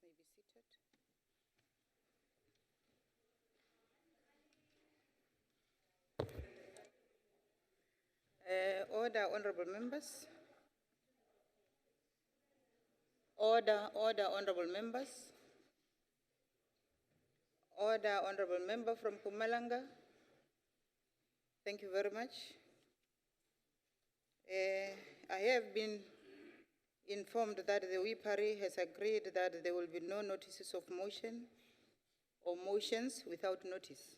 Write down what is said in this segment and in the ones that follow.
may be seated. Order, honorable members. Order, honorable members. Order, honorable member from Mpumalanga. Thank you very much. I have been informed that the WIPARI has agreed that there will be no notices of motion or motions without notice.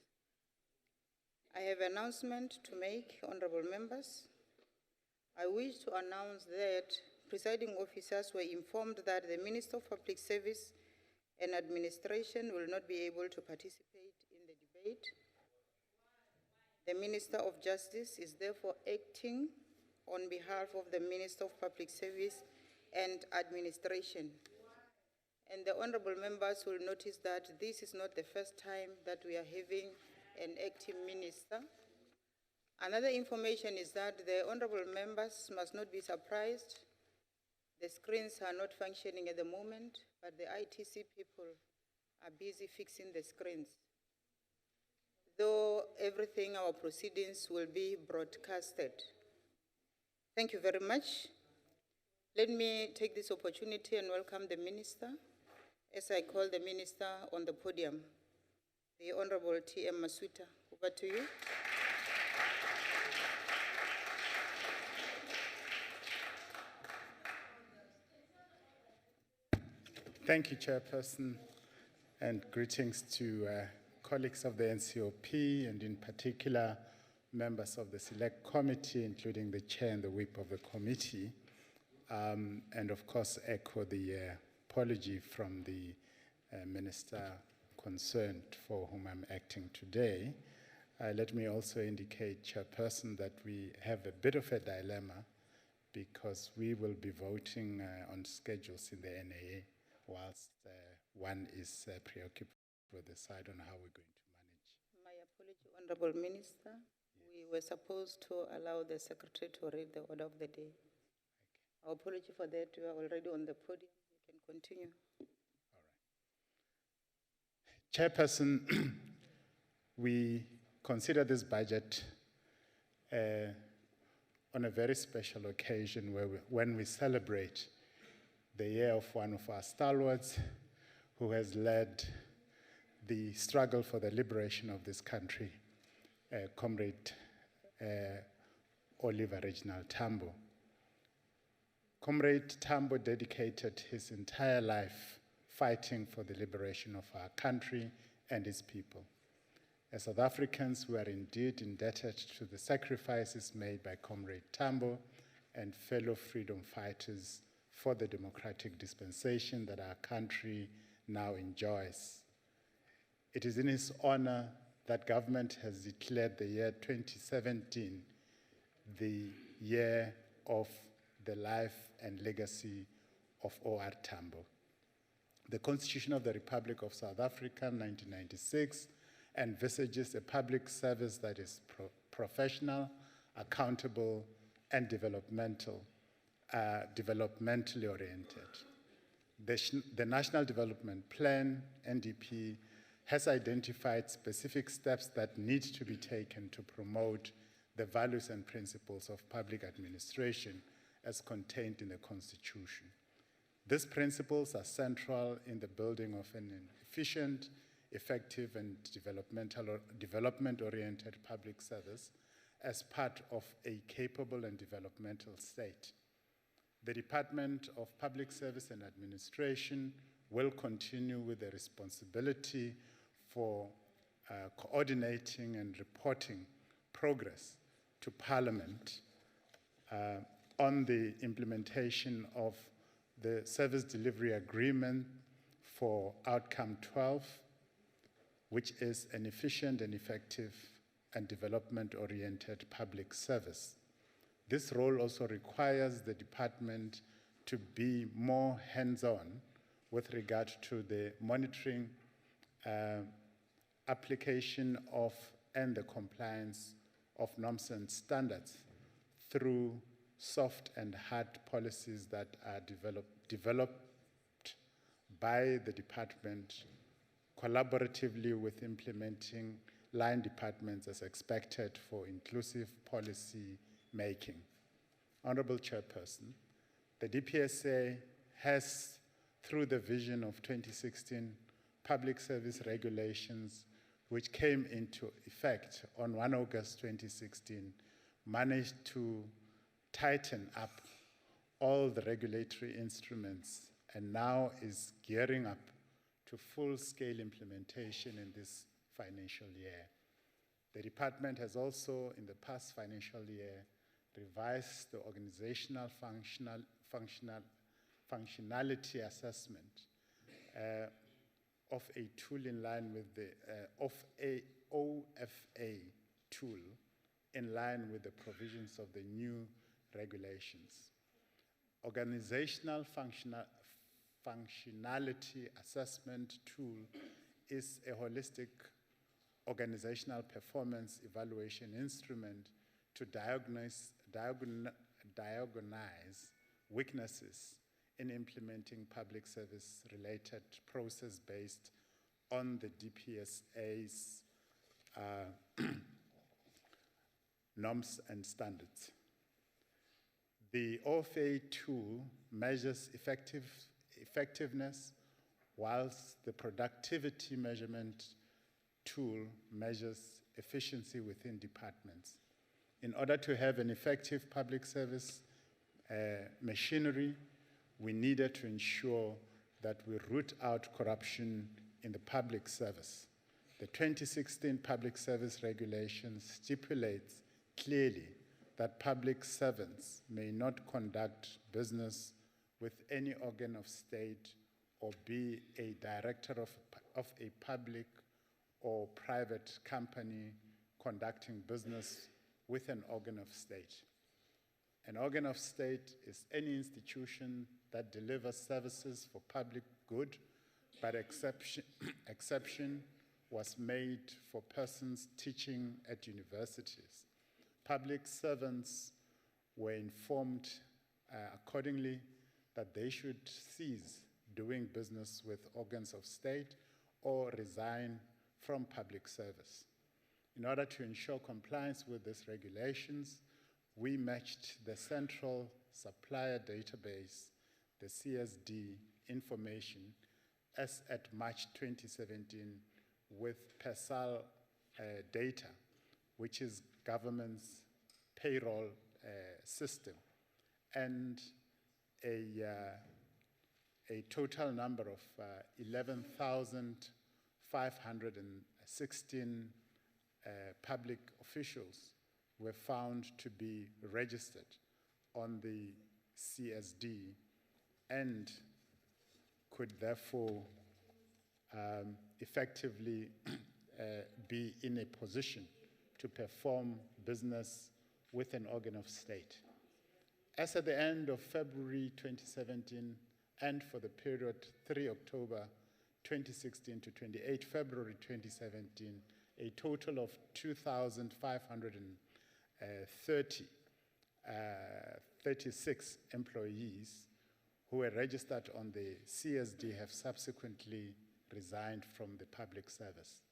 I have an announcement to make, honorable members. I wish to announce that presiding officers were informed that the Minister of Public Service and Administration will not be able to participate in the debate. The Minister of Justice is therefore acting on behalf of the Minister of Public Service and Administration. And the honorable members will notice that this is not the first time that we are having an acting minister. Another information is that the honorable members must not be surprised. The screens are not functioning at the moment, but the ITC people are busy fixing the screens. Though everything, our proceedings will be broadcasted. Thank you very much. Let me take this opportunity and welcome the minister. As I call the minister on the podium, the Honorable T.M. Masuta, over to you. Thank you, Chairperson, and greetings to colleagues of the NCOP, and in particular, members of the Select Committee, including the Chair and the Whip of the committee, and of course, echo the apology from the Minister concerned for whom I'm acting today. Let me also indicate, Chairperson, that we have a bit of a dilemma because we will be voting on schedules in the NAA whilst one is preoccupied with the side on how we're going to manage. My apology, Honorable Minister. Yes. We were supposed to allow the Secretary to read the order of the day. Okay. Our apology for that. You are already on the podium. You can continue. All right. Chairperson, we consider this budget on a very special occasion when we celebrate the year of one of our stalwarts who has led the struggle for the liberation of this country, Comrade Oliver Reginald Tambo. Comrade Tambo dedicated his entire life fighting for the liberation of our country and its people. As South Africans, we are indeed indebted to the sacrifices made by Comrade Tambo and fellow freedom fighters for the democratic dispensation that our country now enjoys. It is in his honor that government has declared the year 2017 the year of the life and legacy of O.R. Tambo. The Constitution of the Republic of South Africa, 1996, envisages a public service that is professional, accountable, and developmentally oriented. The National Development Plan, NDP, has identified specific steps that need to be taken to promote the values and principles of public administration as contained in the Constitution. These principles are central in the building of an efficient, effective, and development-oriented public service as part of a capable and developmental state. The Department of Public Service and Administration will continue with the responsibility for coordinating and reporting progress to Parliament on the implementation of the Service Delivery Agreement for Outcome 12, which is an efficient and effective and development-oriented public service. This role also requires the department to be more hands-on with regard to the monitoring, application of, and the compliance of norms and standards through soft and hard policies that are developed by the department collaboratively with implementing line departments as expected for inclusive policy making. Honorable Chairperson, the DPSA has, through the vision of 2016 public service regulations, which came into effect on 1 August 2016, managed to tighten up all the regulatory instruments and now is gearing up to full-scale implementation in this financial year. The department has also, in the past financial year, revised the organizational functionality assessment of a tool in line with the of a OFA tool in line with the provisions of the new regulations. Organizational functionality assessment tool is a holistic organizational performance evaluation instrument to diagnose weaknesses in implementing public service related process based on the DPSA's norms and standards. The OFA tool measures effectiveness, whilst the productivity measurement tool measures efficiency within departments. In order to have an effective public service machinery, we needed to ensure that we root out corruption in the public service. The 2016 Public Service Regulation stipulates clearly that public servants may not conduct business with any organ of state or be a director of a public or private company conducting business with an organ of state. An organ of state is any institution that delivers services for public good, but exception was made for persons teaching at universities. Public servants were informed accordingly that they should cease doing business with organs of state or resign from public service. In order to ensure compliance with these regulations, we matched the Central Supplier Database, the CSD information, as at March 2017 with PERSAL data, which is government's payroll system, and a total number of 11,516 public officials were found to be registered on the CSD and could therefore effectively be in a position to perform business with an organ of state. As at the end of February 2017 and for the period 3 October 2016 to 28 February 2017, a total of 2,536 employees who were registered on the CSD have subsequently resigned from the public service.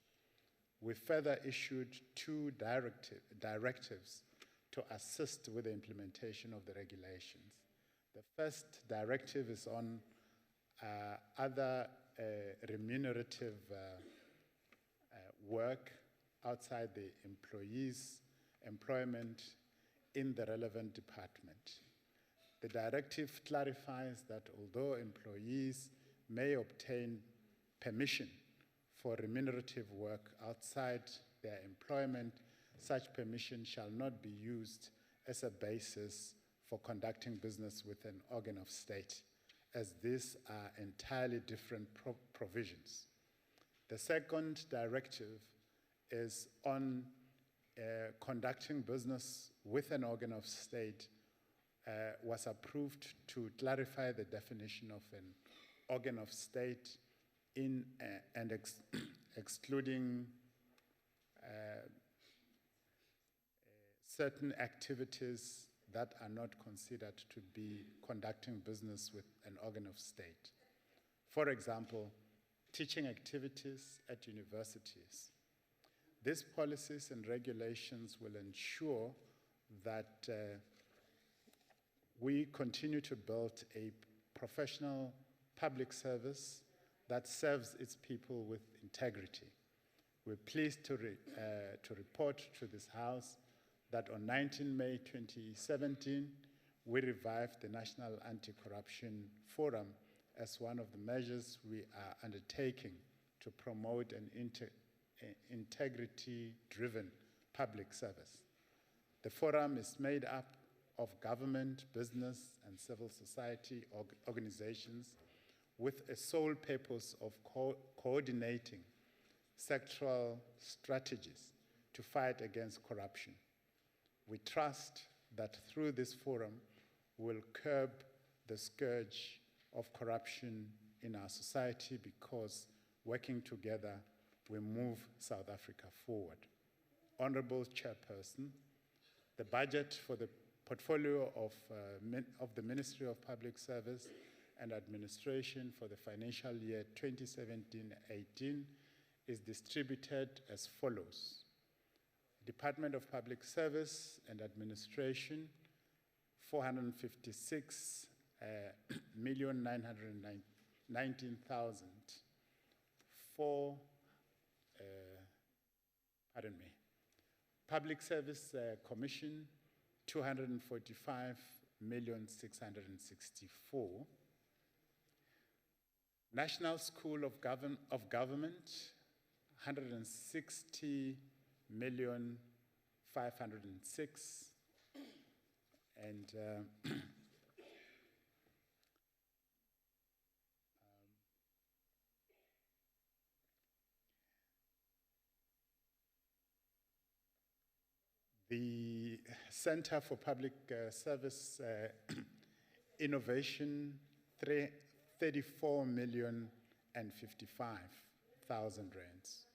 We further issued 2 directives to assist with the implementation of the regulations. The first directive is on other remunerative work outside the employee's employment in the relevant department. The directive clarifies that although employees may obtain permission for remunerative work outside their employment, such permission shall not be used as a basis for conducting business with an organ of state, as these are entirely different provisions. The second directive is on conducting business with an organ of state, was approved to clarify the definition of an organ of state in and excluding certain activities that are not considered to be conducting business with an organ of state. For example, teaching activities at universities. These policies and regulations will ensure that we continue to build a professional public service that serves its people with integrity. We're pleased to report to this House that on 19 May 2017, we revived the National Anti-Corruption Forum as one of the measures we are undertaking to promote an integrity-driven public service. The forum is made up of government, business, and civil society organizations with a sole purpose of coordinating sectoral strategies to fight against corruption. We trust that through this forum, we'll curb the scourge of corruption in our society, because working together, we move South Africa forward. Honorable Chairperson, the budget for the portfolio of the Ministry of Public Service and Administration for the financial year 2017-18 is distributed as follows. Department of Public Service and Administration, 456,919,000. Public Service Commission, 245,664,000. National School of Government, 160,506,000. And the Center for Public Service Innovation, 34,055,000 rands.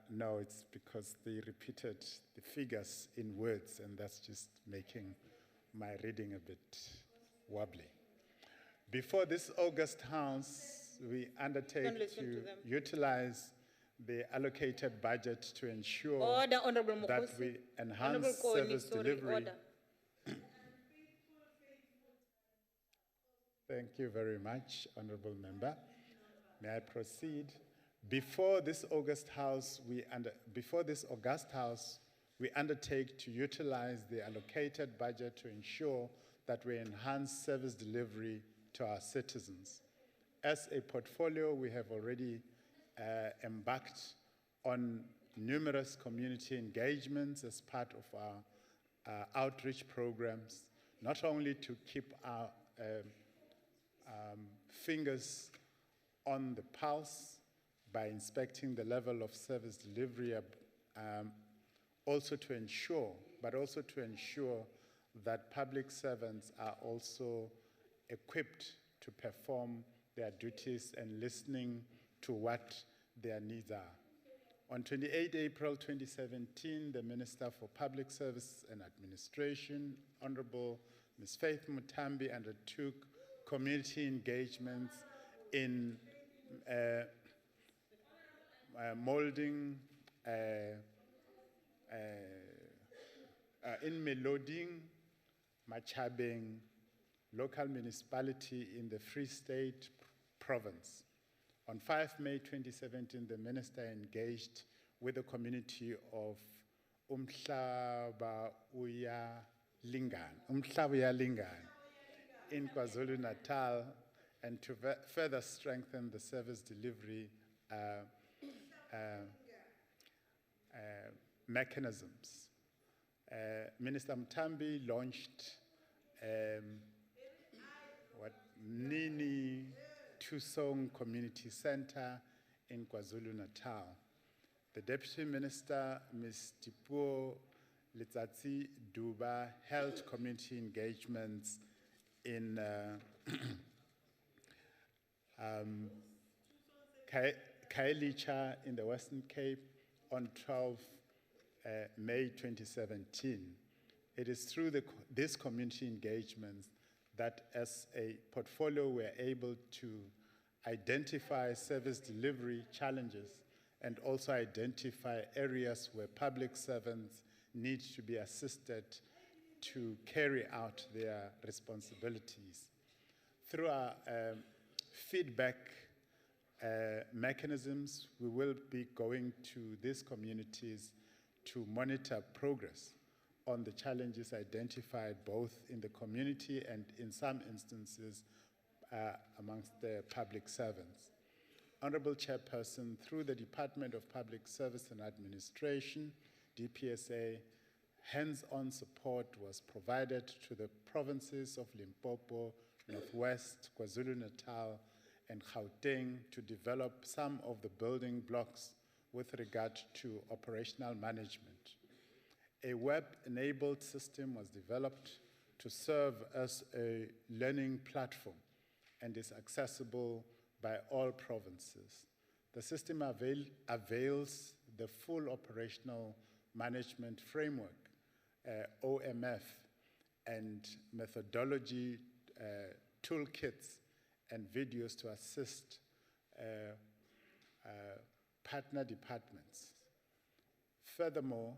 No, it's because they repeated the figures in words, and that's just making my reading a bit wobbly. Before this August House, we undertake to utilize the allocated budget to ensure that we enhance service delivery. Order. Thank you very much, Honorable Member. May I proceed? Before this August House, we undertake to utilize the allocated budget to ensure that we enhance service delivery to our citizens. As a portfolio, we have already embarked on numerous community engagements as part of our outreach programs, not only to keep our fingers on the pulse by inspecting the level of service delivery, also to ensure that public servants are also equipped to perform their duties and listening to what their needs are. On 28 April 2017, the Minister for Public Service and Administration, Honorable Ms. Faith Mutambi, undertook community engagements in molding, in Meloding, Machabeng, local municipality in the Free State province. On 5 May 2017, the minister engaged with the community of Umhlaba Uya Lingan in KwaZulu-Natal, and to further strengthen the service delivery mechanisms. Minister Mutambi launched Nini Tusong Community Center in KwaZulu-Natal. The Deputy Minister, Ms. Tipuo Letsatsi Duba, held community engagements in Kailicha in the Western Cape on 12 May 2017. It is through these community engagements that as a portfolio we're able to identify service delivery challenges and also identify areas where public servants need to be assisted to carry out their responsibilities. Through our feedback mechanisms, we will be going to these communities to monitor progress on the challenges identified both in the community and in some instances amongst the public servants. Honorable Chairperson, through the Department of Public Service and Administration, DPSA, hands-on support was provided to the provinces of Limpopo, Northwest, KwaZulu-Natal, and Gauteng to develop some of the building blocks with regard to operational management. A web-enabled system was developed to serve as a learning platform and is accessible by all provinces. The system avails the full operational management framework, OMF, and methodology toolkits and videos to assist partner departments. Furthermore,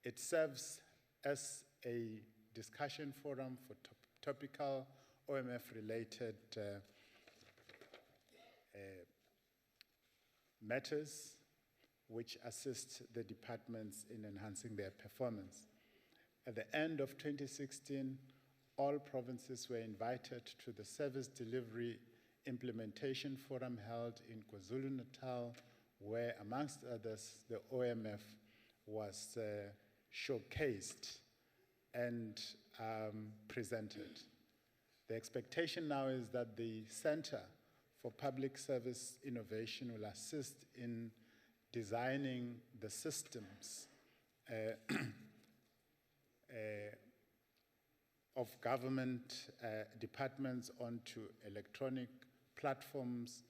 it serves as a discussion forum for topical OMF-related matters which assist the departments in enhancing their performance. At the end of 2016, all provinces were invited to the Service Delivery Implementation Forum held in KwaZulu-Natal, where, amongst others, the OMF was showcased and presented. The expectation now is that the Center for Public Service Innovation will assist in designing the systems of government departments onto electronic platforms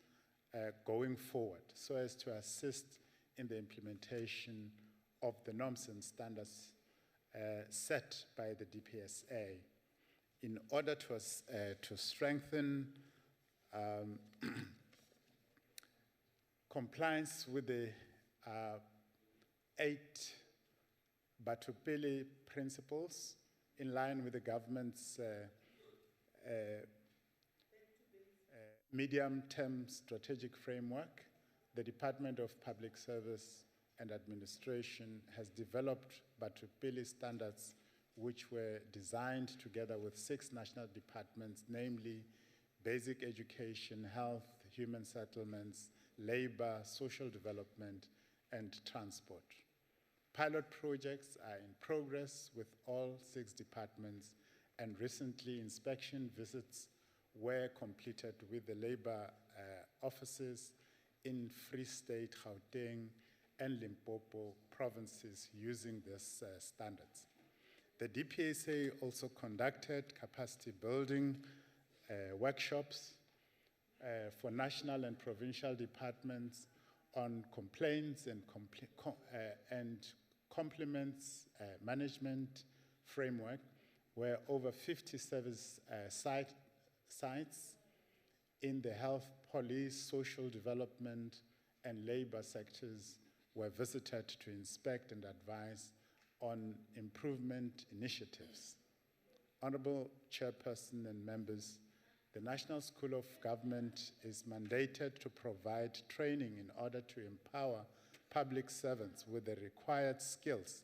going forward, so as to assist in the implementation of the norms and standards set by the DPSA in order to strengthen compliance with the 8 Batupili principles in line with the government's medium-term strategic framework. The Department of Public Service and Administration has developed Batupili standards which were designed together with 6 national departments, namely basic education, health, human settlements, labor, social development, and transport. Pilot projects are in progress with all 6 departments, and recently inspection visits were completed with the labor offices in Free State, Gauteng, and Limpopo provinces using these standards. The DPSA also conducted capacity building workshops for national and provincial departments on complaints and compliments management framework, where over 50 service sites in the health, police, social development, and labor sectors were visited to inspect and advise on improvement initiatives. Honorable Chairperson and members, the National School of Government is mandated to provide training in order to empower public servants with the required skills,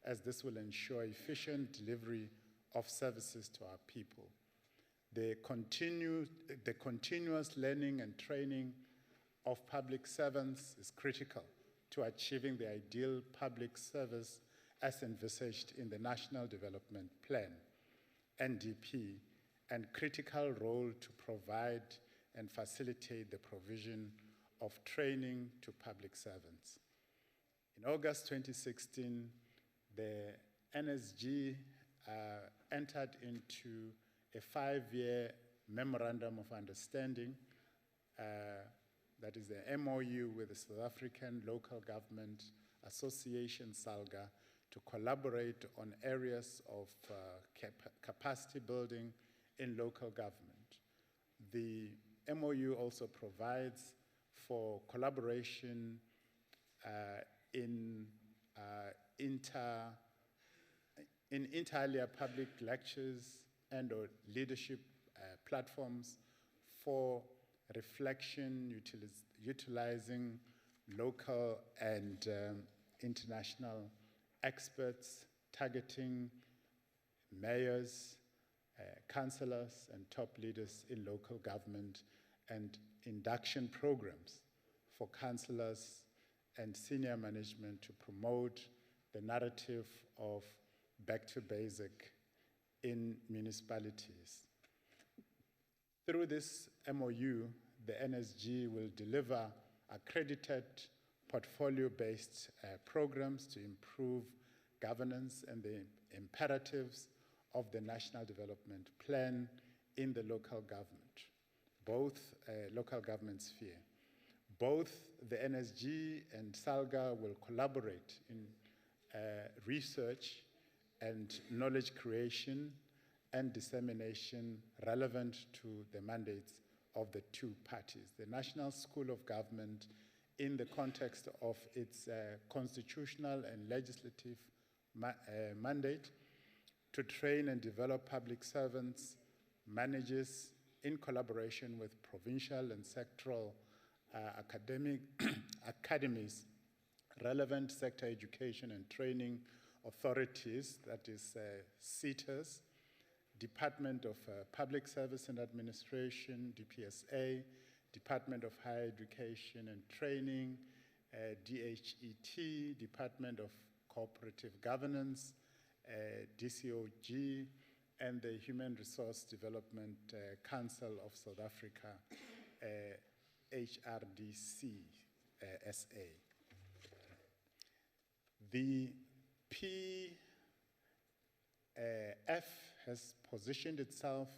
as this will ensure efficient delivery of services to our people. The continuous learning and training of public servants is critical to achieving the ideal public service as envisaged in the National Development Plan, NDP, and critical role to provide and facilitate the provision of training to public servants. In August 2016, the NSG entered into a 5-year memorandum of understanding, that is the MOU with the South African Local Government Association, SALGA, to collaborate on areas of capacity building in local government. The MOU also provides for collaboration in inter alia public lectures and or leadership platforms for reflection, utilizing local and international experts, targeting mayors, councillors, and top leaders in local government, and induction programs for councillors and senior management to promote the narrative of back to basic in municipalities. Through this MOU, the NSG will deliver accredited portfolio-based programs to improve governance and the imperatives of the National Development Plan in the local government, both local government sphere. Both the NSG and SALGA will collaborate in research and knowledge creation and dissemination relevant to the mandates of the two parties. The National School of Government, in the context of its constitutional and legislative mandate to train and develop public servants, manages in collaboration with provincial and sectoral academies, relevant sector education and training authorities, that is SETAs, Department of Public Service and Administration, DPSA, Department of Higher Education and Training, DHET, Department of Cooperative Governance, DCOG, and the Human Resource Development Council of South Africa, HRDC SA. The PF has positioned itself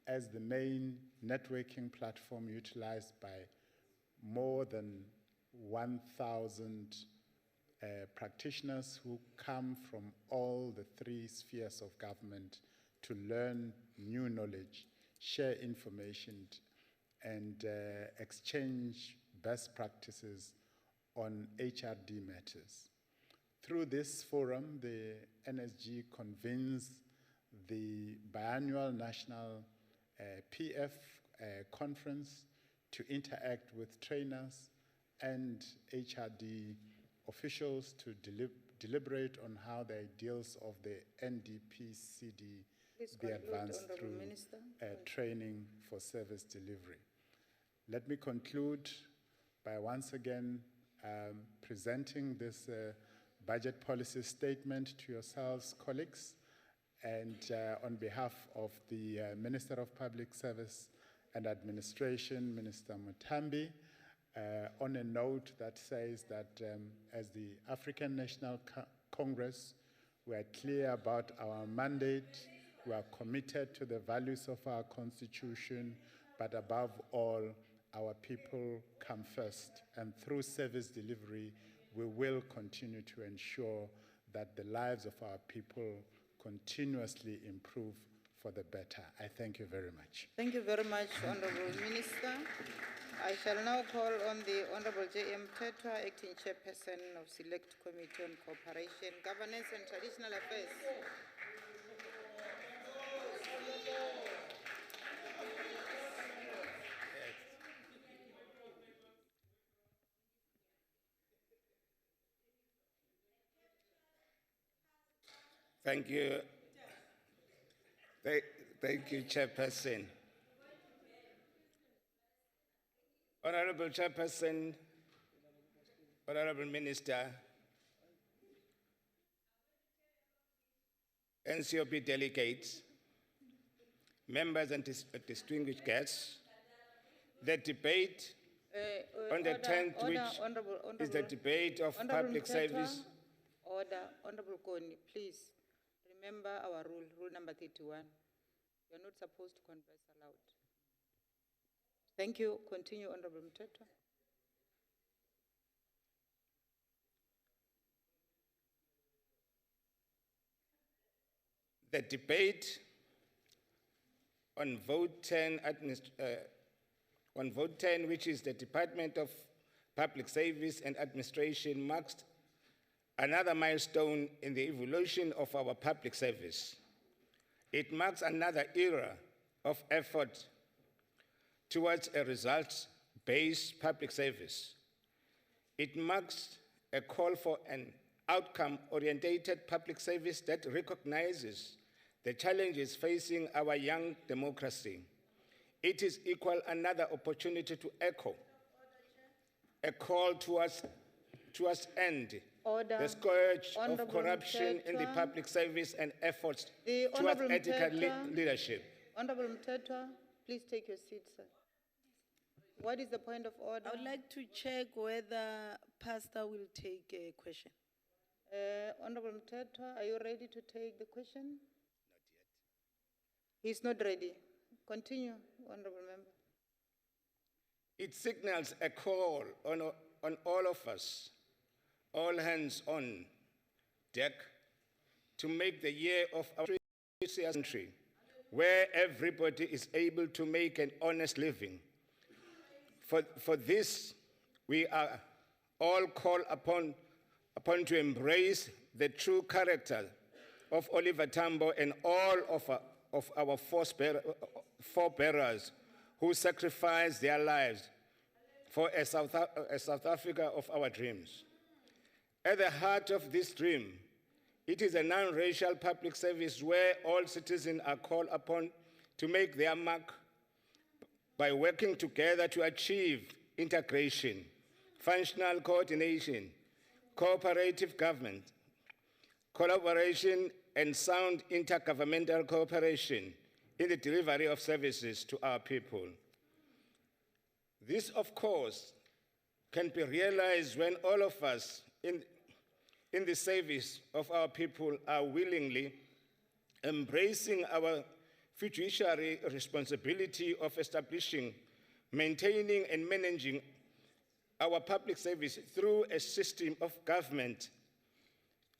as the main networking platform utilized by more than 1,000 practitioners who come from all the three spheres of government to learn new knowledge, share information, and exchange best practices on HRD matters. Through this forum, the NSG convenes the biannual national PF conference to interact with trainers and HRD officials to deliberate on how the ideals of the NDPCD be advanced through training for service delivery. Let me conclude by once again presenting this budget policy statement to yourselves, colleagues, and on behalf of the Minister of Public Service and Administration, Minister Mutambi, on a note that says that as the African National Congress, we are clear about our mandate, we are committed to the values of our Constitution, but above all, our people come first. And through service delivery, we will continue to ensure that the lives of our people continuously improve for the better. I thank you very much. Thank you very much, Honorable Minister. I shall now call on the Honorable J.M. Tetwa, Acting Chairperson of Select Committee on Cooperation, Governance and Traditional Affairs. Thank you. Thank you, Chairperson. Honorable Chairperson, Honorable Minister, NCOP delegates, members and distinguished guests, the debate on the 10th, which is the debate of public service. Order, Honorable Koni, please remember our rule number 31. You're not supposed to converse aloud. Thank you. Continue, Honorable Mtetwa. The debate on vote 10, on vote 10, which is the Department of Public Service and Administration, marks another milestone in the evolution of our public service. It marks another era of effort towards a results-based public service. It marks a call for an outcome-oriented public service that recognizes the challenges facing our young democracy. It is equal another opportunity to echo a call towards end Order. the scourge of Honorable corruption in the Mthethwa. public service and efforts The towards Honorable ethical Mthethwa. leadership. Honorable Mthethwa, please take your seat, sir. What is the point of order? I would like to check whether Pastor will take a question. Honorable Mthethwa, are you ready to take the question? Not yet. He's not ready. Continue, Honorable Member. It signals a call on all of us, all hands on deck, to make the year of our country, where everybody is able to make an honest living. For this, we are all called upon to embrace the true character of Oliver Tambo and all of our forebearers who sacrificed their lives for a South Africa of our dreams. At the heart of this dream, it is a non-racial public service where all citizens are called upon to make their mark by working together to achieve integration, functional coordination, cooperative government, collaboration, and sound intergovernmental cooperation in the delivery of services to our people. This, of course, can be realized when all of us in the service of our people are willingly embracing our fiduciary responsibility of establishing, maintaining, and managing our public service through a system of government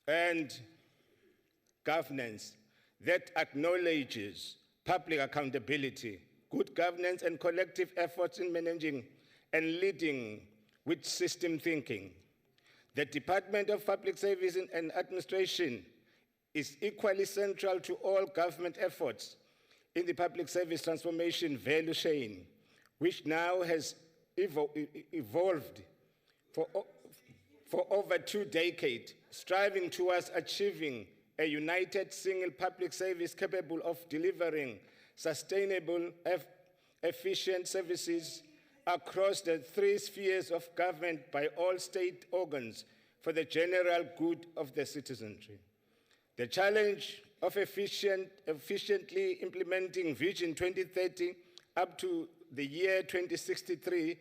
and governance that acknowledges public accountability, good governance, and collective efforts in managing and leading with system thinking. The Department of Public Service and Administration is equally central to all government efforts in the public service transformation value chain, which now has evolved for over 2 decades, striving towards achieving a united single public service capable of delivering sustainable, efficient services across the 3 spheres of government by all state organs for the general good of the citizenry. The challenge of efficiently implementing Vision 2030 up to the year 2063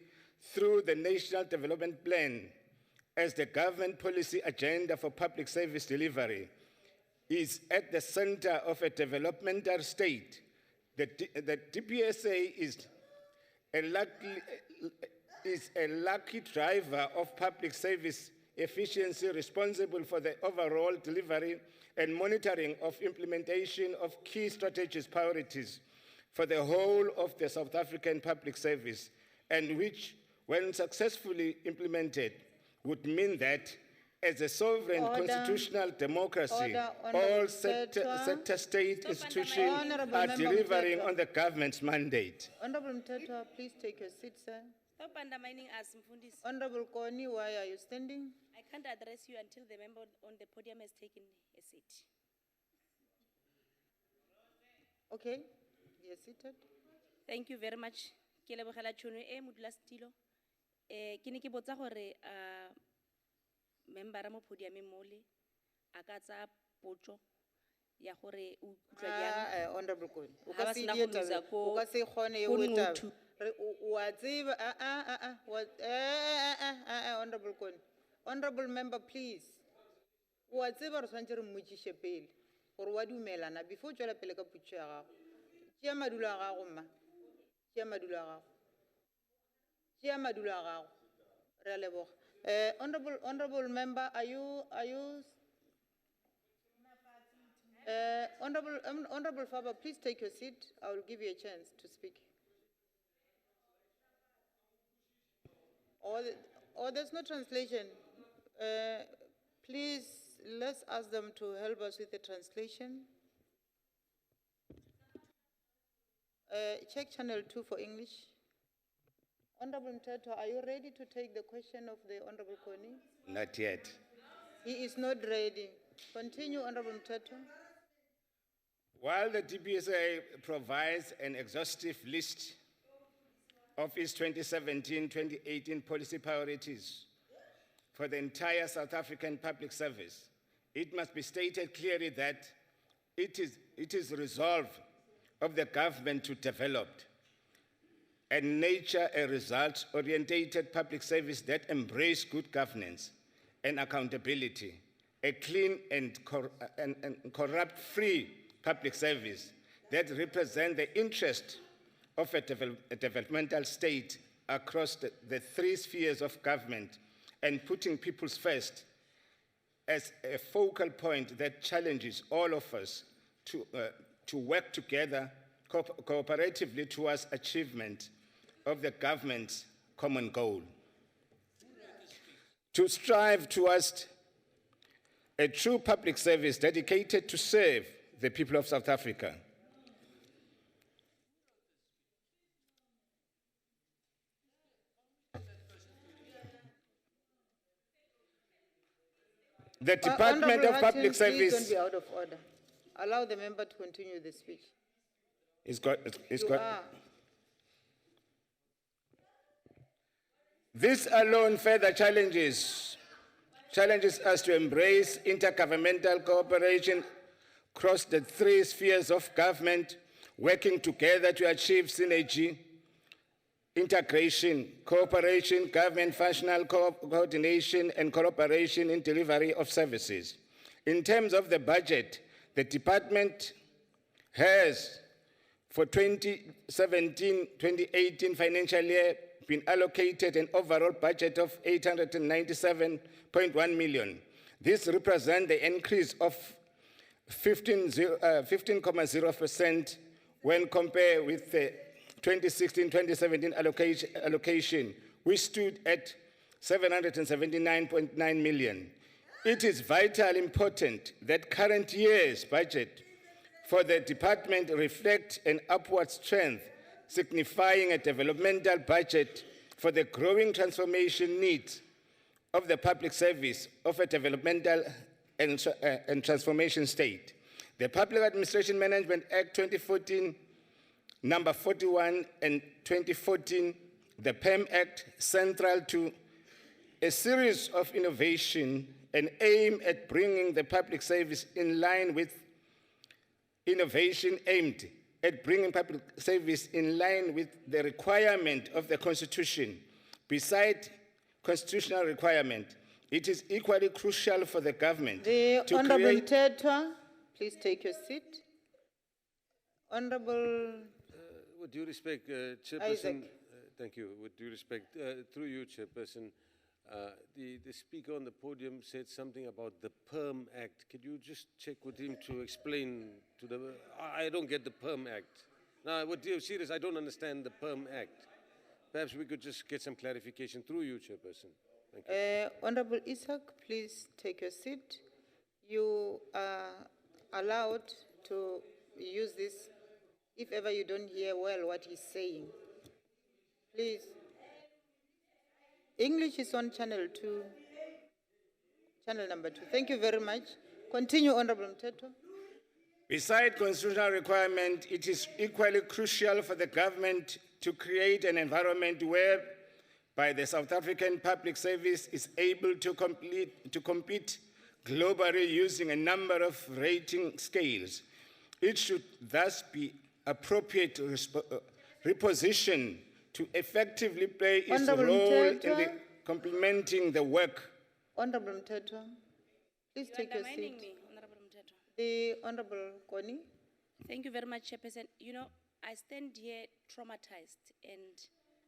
through the National Development Plan as the government policy agenda for public service delivery is at the center of a developmental state. The DPSA is a lucky driver of public service efficiency, responsible for the overall delivery and monitoring of implementation of key strategic priorities for the whole of the South African public service, and which, when successfully implemented, would mean that as a sovereign constitutional democracy, all sector state institutions are delivering on the government's mandate. Honorable Mthethwa, please take your seat, sir. Stop undermining us, Mfundisi. Honorable Koni, why are you standing? I can't address you until the member on the podium has taken a seat. Okay, you're seated. Thank you very much. Ke lebogela tšhono e modulasetilo. Ke ne ke botsa gore member mo podiumeng mole a ka tsa potso ya gore o utlwa jang. Honorable Koni, o Ha ka ba se sena die go loser taba- ko- o ka se kgone eo ko e taba. Nothu. Wa tseba, Honorable Koni. Honorable member, please. Wa tseba re tshwanetse re mmotšiše pele gore wa dumelana before o tšwela pele ka potso ya gago. Tšea madulo a gago, mma. Tšea madulo a gago. Tšea madulo a gago. Re a leboga. Honorable member, are you Honorable Faber, please take your seat. I will give you a chance to speak. Or there's no translation. Please, let's ask them to help us with the translation. Check channel 2 for English. Honorable Mteto, are you ready to take the question of the Honorable Koni? Not yet. He is not ready. Continue, Honorable Mteto. While the DPSA provides an exhaustive list of its 2017-2018 policy priorities for the entire South African public service, it must be stated clearly that it is the resolve of the government to develop and nurture a results-oriented public service that embraces good governance and accountability, a clean and corrupt-free public service that represents the interest of a developmental state across the three spheres of government, and putting people first as a focal point that challenges all of us to work together cooperatively towards achievement of the government's common goal. To strive towards a true public service dedicated to serve the people of South Africa. The Department of Public Service. Please don't be out of order. Allow the member to continue the speech. This alone further challenges us to embrace intergovernmental cooperation across the three spheres of government, working together to achieve synergy, integration, cooperation, government functional coordination, and cooperation in delivery of services. In terms of the budget, the department has, for 2017-2018 financial year, been allocated an overall budget of 897.1 million. This represents the increase of 15.0% when compared with the 2016-2017 allocation, which stood at 779.9 million. It is vitally important that current year's budget for the department reflect an upward trend, signifying a developmental budget for the growing transformation needs of the public service of a developmental and transformation state. The Public Administration Management Act 2014, number 41, and 2014, the PAM Act, central to a series of innovation and aim at bringing the public service in line with innovation aimed at bringing public service in line with the requirement of the Constitution. Besides constitutional requirement, it is equally crucial for the government The to Honorable create... Mteto, please take your seat. Honorable With due respect, Chairperson, Isaac. Thank you. With due respect, through you, Chairperson, the speaker on the podium said something about the PERM Act. Could you just check with him to explain to the... I don't get the PERM Act. Now, with due serious, I don't understand the PERM Act. Perhaps we could just get some clarification through you, Chairperson. Thank you. Honorable Isaac, please take your seat. You are allowed to use this if ever you don't hear well what he's saying. Please. English is on channel 2, channel number 2. Thank you very much. Continue, Honorable Mteto. Besides constitutional requirement, it is equally crucial for the government to create an environment whereby the South African public service is able to compete globally using a number of rating scales. It should thus be appropriate repositioned to effectively play its Honorable role in Mteto. complementing the work. Honorable Mteto, please You're take your undermining seat. me, Honorable Mteto. The Honorable Koni. Thank you very much, Chairperson. You know, I stand here traumatized, and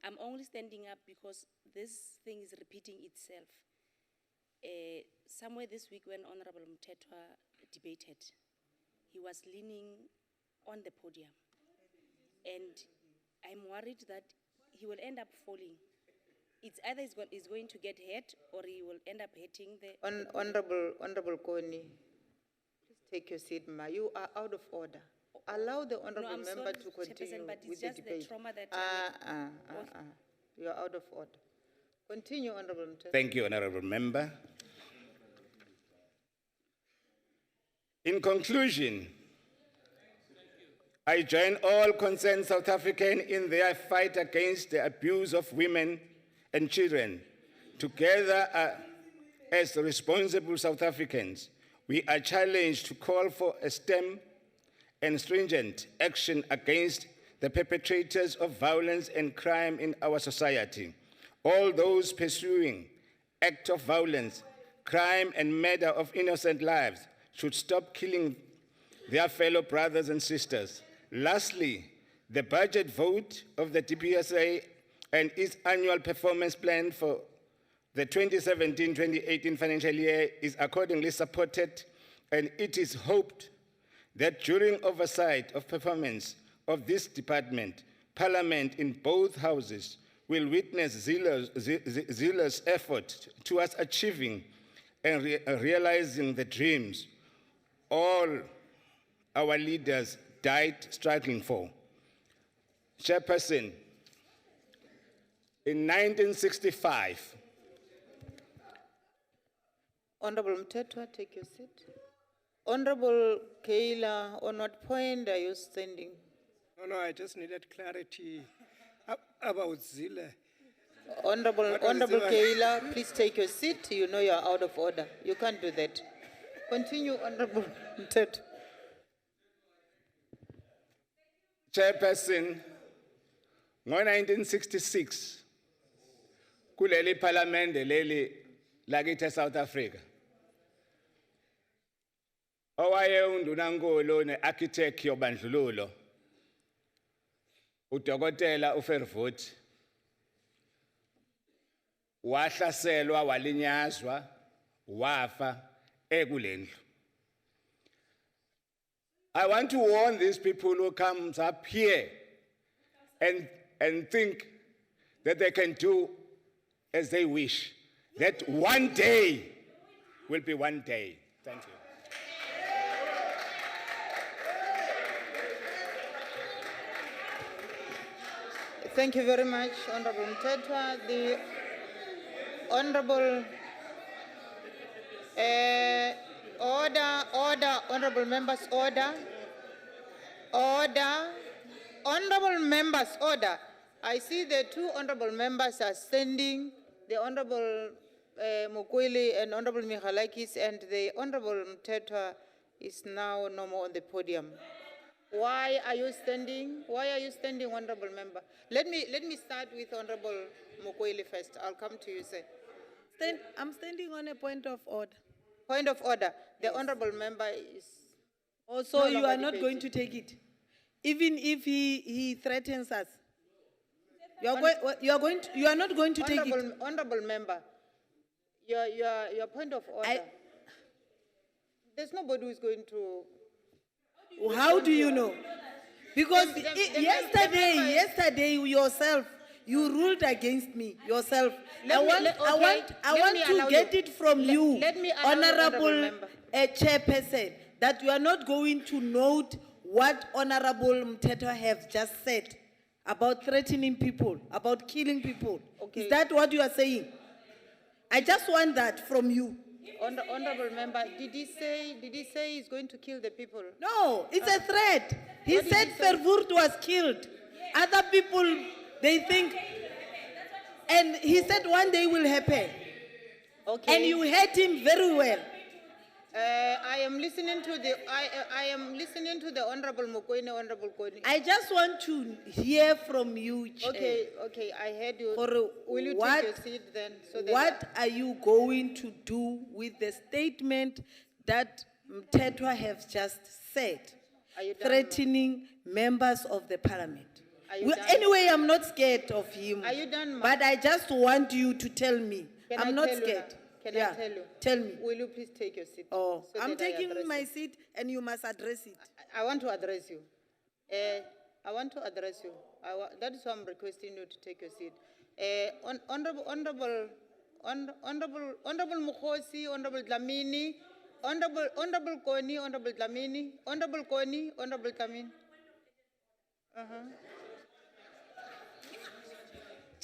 I'm only standing up because this thing is repeating itself. Somewhere this week when Honorable Mteto debated, he was leaning on the podium. And I'm worried that he will end up falling. It's either he's going to get hurt or he will end up hitting the... Honorable Koni, please take your seat, ma. You are out of order. Allow the honorable I'm member sorry, to Chairperson, continue but it's with the just the debate. trauma that You are out of order. Continue, Honorable Mthetho. Thank you, Honorable Member. In conclusion, I join all concerned South Africans in their fight against the abuse of women and children. Together, as responsible South Africans, we are challenged to call for a stern and stringent action against the perpetrators of violence and crime in our society. All those pursuing acts of violence, crime, and murder of innocent lives should stop killing their fellow brothers and sisters. Lastly, the budget vote of the DPSA and its annual performance plan for the 2017-2018 financial year is accordingly supported, and it is hoped that during oversight of performance of this department, Parliament in both houses will witness zealous effort towards achieving and realizing the dreams all our leaders died struggling for. Chairperson, in 1965, Honorable Mthetho, take your seat. Honorable Kayla, on what point are you standing? No, I just needed clarity about Zille. Honorable Kayla, please take your seat. You know you are out of order. You can't do that. Continue, Honorable Mthetho. Chairperson, ngo-1966, kuleli parliament leli lakithi South Africa, owaye undunankulu ne-architect yobandlululo, uDokotela uFervoet, wahlaselwa walinyazwa wafa ekulendlu. I want to warn these people who comes up here and think that they can do as they wish, that one day will be one day. Thank you. Thank you very much, Honorable Mthetho. The Honorable order, honorable members, order. Honorable members, order. I see the two honorable members are standing, the Honorable Mokwele and Honorable Michalakis, and the Honorable Mthetho is now no more on the podium. Why are you standing? Why are you standing, honorable member? Let me start with Honorable Mokwele first. I'll come to you, sir. I'm standing on a point of order. Point of order. The honorable member is... Also, no you longer are not debating. going to take it. Even if he threatens us. You are not going to take it. Honorable member, your point of order. There's nobody who is going to... How do you know? Because yesterday yourself, you ruled against me yourself. I want to get it from you, Honorable Chairperson, that you are not going to note what Honorable Mthetho have just said about threatening people, about killing people. Okay. Is that what you are saying? I just want that from you. Honorable member, did he say he's going to kill the people? No, it's a threat. He said Verwoerd was killed. Other people, they think, and he said one day will happen. Okay. And you heard him very well. I am listening to the Honorable Mokwele, Honorable Koni. I just want to hear from you, Chair. Okay, I heard you. Will you what, take your seat then? So that what are you going to do with the statement that Mthetho has just said, Are you done, threatening members of the parliament? Are you Well, done? anyway, I'm not scared of him. Are you done, ma'am? But I just want you to tell me. Can I'm I not tell you scared. now? Can Yeah, I tell you? tell me. Will you please take your seat? Oh, so I'm that I taking address my you? seat and you must address it. I want to address you. I want to address you. That is why I'm requesting you to take your seat. Honorable Mukhosi, Honorable Dlamini, Honorable Koni, Honorable Dlamini, Honorable Koni, Honorable Dlamini.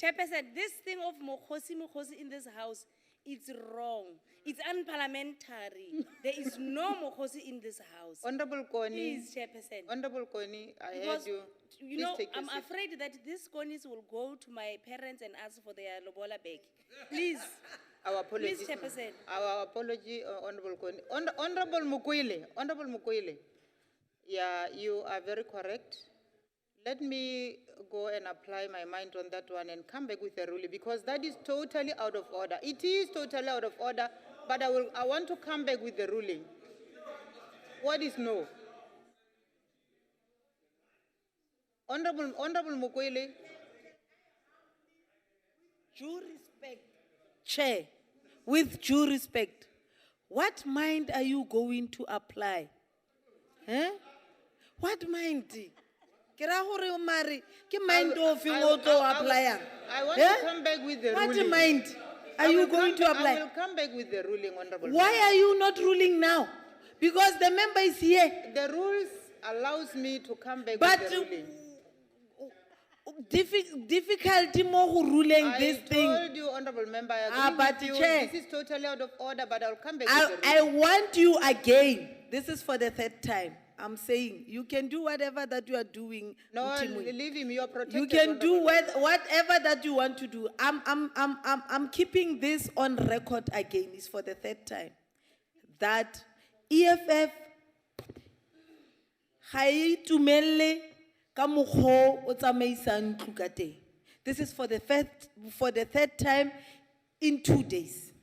Chairperson, this thing of Mokhosi in this house, it's wrong. It's unparliamentary. There is no Mokhosi in this house. Honorable Koni. Please, Chairperson. Honorable Koni, I heard Because, you. you Please know, take your I'm seat. afraid that these conis will go to my parents and ask for their lobola bag. Please. Our apologies. Please, Chairperson. Our apology, Honorable Koni. Honorable Mukwile. Yeah, you are very correct. Let me go and apply my mind on that one and come back with a ruling, because that is totally out of order. It is totally out of order, but I want to come back with the ruling. What is no? Honorable Mukwile. Due respect. Chair, with due respect, what mind are you going to apply? Eh? What mind? Ke ra gore mare, ke mind of you go to apply. I want to come back with the What ruling. mind are you going to I apply? will come back with the ruling, Honorable. Why are you not ruling now? Because the member is here. The rules allows me to come back But with the ruling. difficulty more ruling this I thing. told you, Honorable Member, I agree but with you. Chair, This is totally out of order, but I'll come back with the I ruling. want you again. This is for the third time. I'm saying you can do whatever that you are doing. No, Mthimweni. leave him. You are protected. You can do Honorable. whatever that you want to do. I'm keeping this on record again. It's for the third time. That EFF ga e tumelle ka mokgwa o tsamaisang ntlo ka teng. This is for the third time in 2 days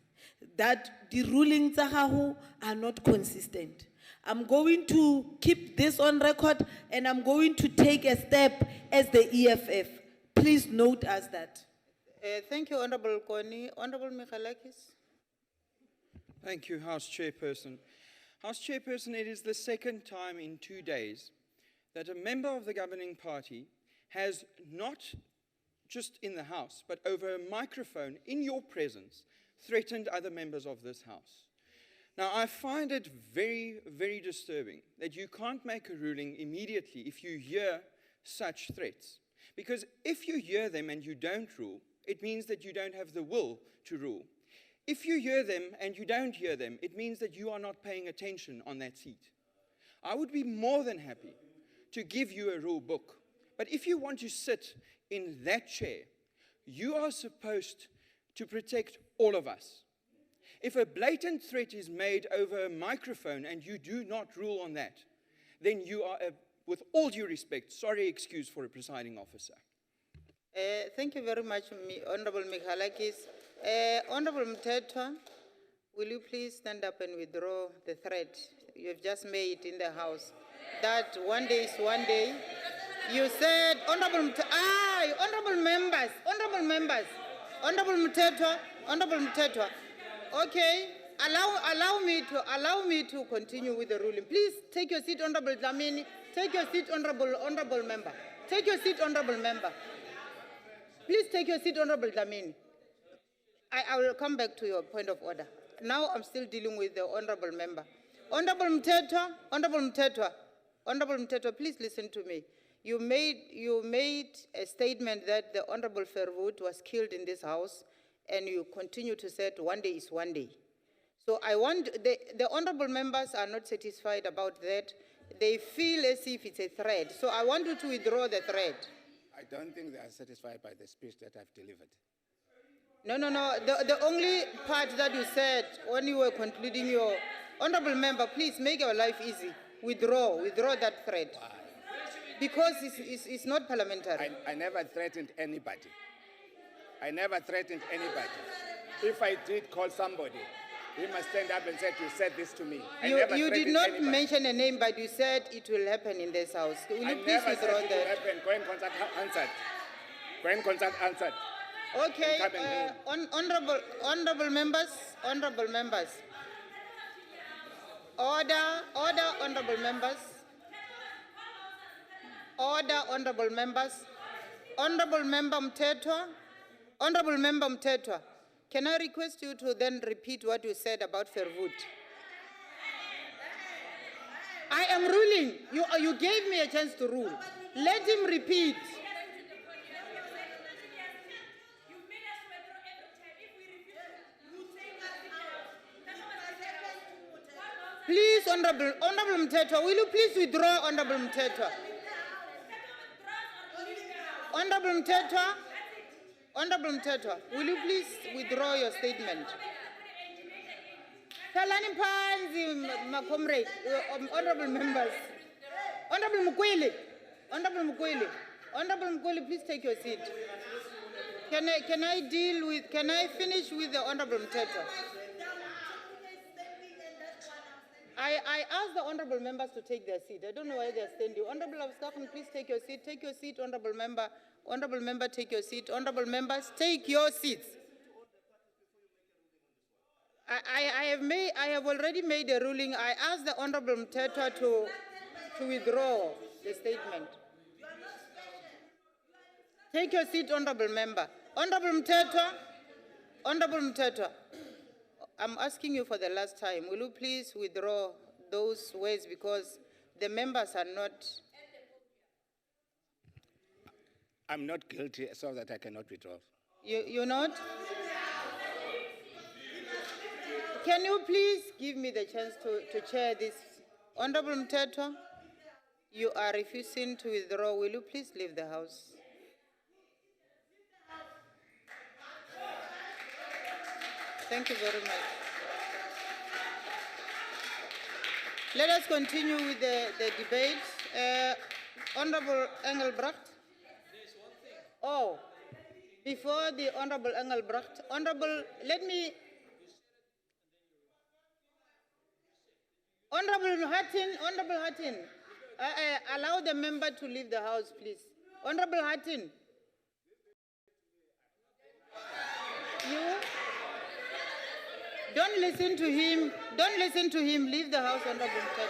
that the rulings tsa gago are not consistent. I'm going to keep this on record and I'm going to take a step as the EFF. Please note as that. Thank you, Honorable Koni. Honorable Michalakis. Thank you, House Chairperson. House Chairperson, it is the second time in 2 days that a member of the governing party has not just in the House, but over a microphone in your presence, threatened other members of this House. Now, I find it very, very disturbing that you can't make a ruling immediately if you hear such threats. Because if you hear them and you don't rule, it means that you don't have the will to rule. If you hear them and you don't hear them, it means that you are not paying attention on that seat. I would be more than happy to give you a rule book. But if you want to sit in that chair, you are supposed to protect all of us. If a blatant threat is made over a microphone and you do not rule on that, then you are, with all due respect, sorry excuse for a presiding officer. Thank you very much, Honorable Michalakis. Honorable Mtetwa, will you please stand up and withdraw the threat you have just made in the House? That 1 day is 1 day. You said, Honorable members, Honorable Mtetwa. Okay, allow me to continue with the ruling. Please take your seat, Honorable Dlamini. Take your seat, honorable member. Take your seat, honorable member. Please take your seat, Honorable Dlamini. I will come back to your point of order. Now I'm still dealing with the honorable member. Honorable Mtetwa, please listen to me. You made a statement that the Honorable Verwoerd was killed in this House, and you continue to say 1 day is 1 day. So I want, the honorable members are not satisfied about that. They feel as if it's a threat. So I want you to withdraw the threat. I don't think they are satisfied by the speech that I've delivered. No. The only part that you said when you were concluding your, honorable member, please make your life easy. Withdraw that threat. Why? Because it's not parliamentary. I never threatened anybody. If I did call somebody, he must stand up and say, you said this to me. You did not mention a name, but you said it will happen in this House. Will you please withdraw that? Go and consult answered. Okay, Incoming honorable members. Order, honorable members. Order, honorable members. Honorable Member Mtetwa, can I request you to then repeat what you said about Verwoerd? I am ruling. You gave me a chance to rule. Let him repeat. Please, Honorable Mtetwa, will you please withdraw, Honorable Mtetwa? Honorable Mtetwa, will you please withdraw your statement? Kalani Panzi, my comrade, honorable members. Honorable Mukwele, please take your seat. Can I finish with the Honorable Mtetwa? I asked the honorable members to take their seat. I don't know why they're standing. Honorable Abskakhan, please take your seat. Take your seat, honorable member. Honorable member, take your seat. Honorable members, take your seats. I have already made a ruling. I asked the honorable Mtetwa to withdraw the statement. Take your seat, honorable member. Honorable Mtetwa, I'm asking you for the last time. Will you please withdraw those words because the members are not... I'm not guilty, so that I cannot withdraw. You're not? Can you please give me the chance to chair this? Honorable Mtetwa, you are refusing to withdraw. Will you please leave the House? Thank you very much. Let us continue with the debate. Honorable Engelbrecht. There's one thing. Oh, before the Honorable Engelbrecht, Honorable Hattin, allow the member to leave the House, please. Honorable Hattin. You? Don't listen to him. Leave the House, Honorable Mtetwa.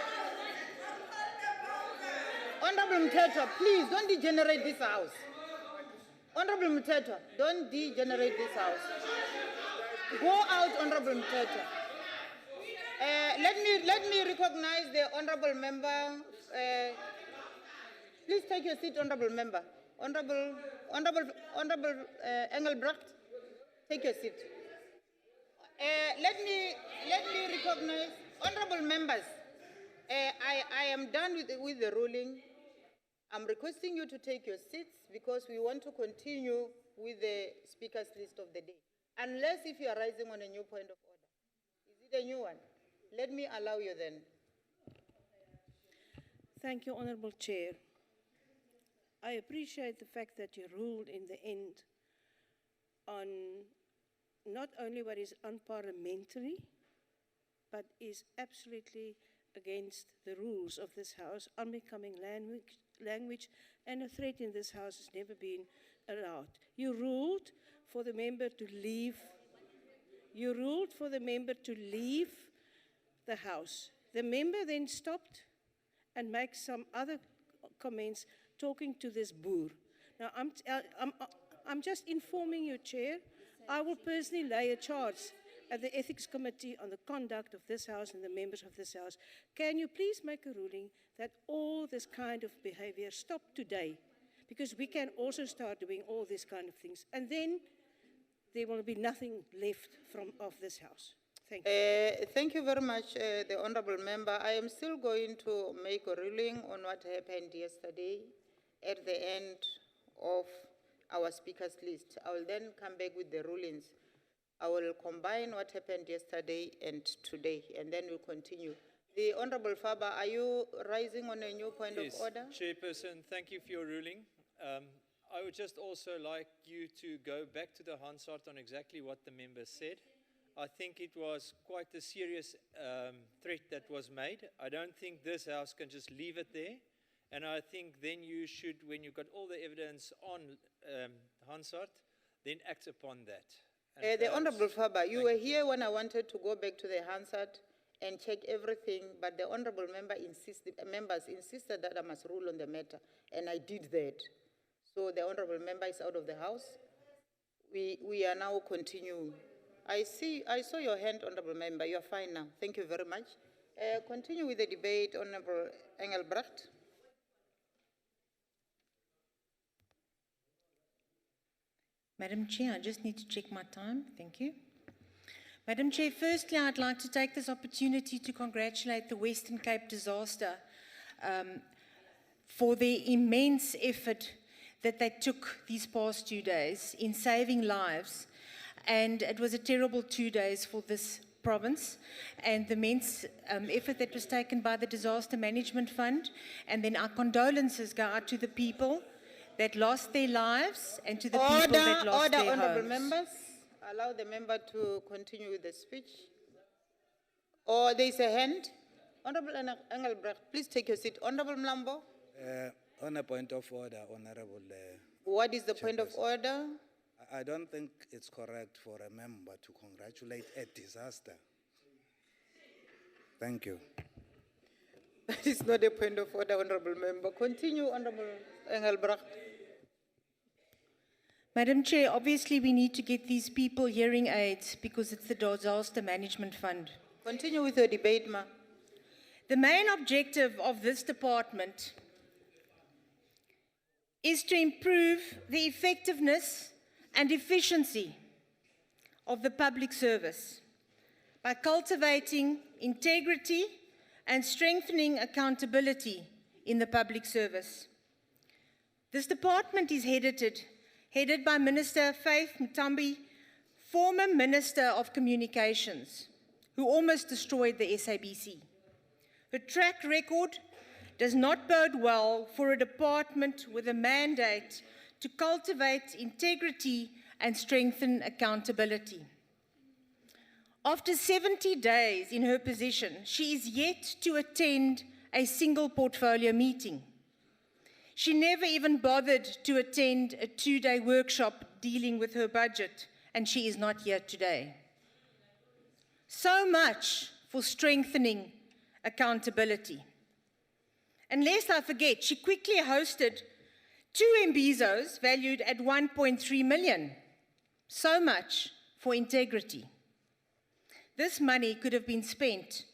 Honorable Mtetwa, please, don't degenerate this House. Honorable Mtetwa, don't degenerate this House. Go out, Honorable Mtetwa. Let me recognize the Honorable Member. Please take your seat, Honorable Member. Honorable Engelbrecht, take your seat. Let me recognize honorable members. I am done with the ruling. I'm requesting you to take your seats because we want to continue with the speaker's list of the day. Unless if you are rising on a new point of order. Is it a new one? Let me allow you then. Thank you, Honorable Chair. I appreciate the fact that you ruled in the end on not only what is unparliamentary, but is absolutely against the rules of this House, unbecoming language, and a threat in this House has never been allowed. You ruled for the member to leave. You ruled for the member to leave the House. The member then stopped and made some other comments talking to this boor. Now, I'm just informing you, Chair, I will personally lay a charge at the Ethics Committee on the conduct of this House and the members of this House. Can you please make a ruling that all this kind of behavior stop today? Because we can also start doing all these kind of things. And then there will be nothing left of this House. Thank you. Thank you very much, the Honourable Member. I am still going to make a ruling on what happened yesterday at the end of our speakers list. I will then come back with the rulings. I will combine what happened yesterday and today, and then we'll continue. The Honourable Faber, are you rising on a new point of order? Chairperson, thank you for your ruling. I would just also like you to go back to the Hansard on exactly what the member said. I think it was quite a serious threat that was made. I don't think this House can just leave it there. And I think then you should, when you've got all the evidence on Hansard, then act upon that. And The perhaps- Honorable Faber, you Thank were here when I wanted to go back to the Hansard and check everything, but the Honorable members insisted that I must rule on the matter, and I did that. So the Honorable member is out of the House. We are now continuing. I saw your hand, Honorable Member. You are fine now. Thank you very much. Continue with the debate, Honorable Engelbrecht. Madam Chair, I just need to check my time. Thank you. Madam Chair, firstly, I'd like to take this opportunity to congratulate the Western Cape disaster for their immense effort that they took these past 2 days in saving lives. And it was a terrible 2 days for this province, and the immense effort that was taken by the Disaster Management Fund. And then our condolences go out to the people that lost their lives and to the people that lost their Honorable homes. members, allow the member to continue with the speech. Or there is a hand. Honorable Engelbrecht, please take your seat. Honorable Mlambo, On a point of order, Honorable. what is the point of order? I don't think it's correct for a member to congratulate a disaster. Thank you. That is not a point of order, Honorable Member. Continue, Honorable Engelbrecht. Madam Chair, obviously we need to get these people hearing aids because it's the Disaster Management Fund. Continue with your debate, ma. The main objective of this department is to improve the effectiveness and efficiency of the public service by cultivating integrity and strengthening accountability in the public service. This department is headed by Minister Faith Mtambi, former Minister of Communications, who almost destroyed the SABC. Her track record does not bode well for a department with a mandate to cultivate integrity and strengthen accountability. After 70 days in her position, she is yet to attend a single portfolio meeting. She never even bothered to attend a 2-day workshop dealing with her budget, and she is not here today. So much for strengthening accountability. And lest I forget, she quickly hosted 2 mbizos valued at 1.3 million. So much for integrity. This money could have been spent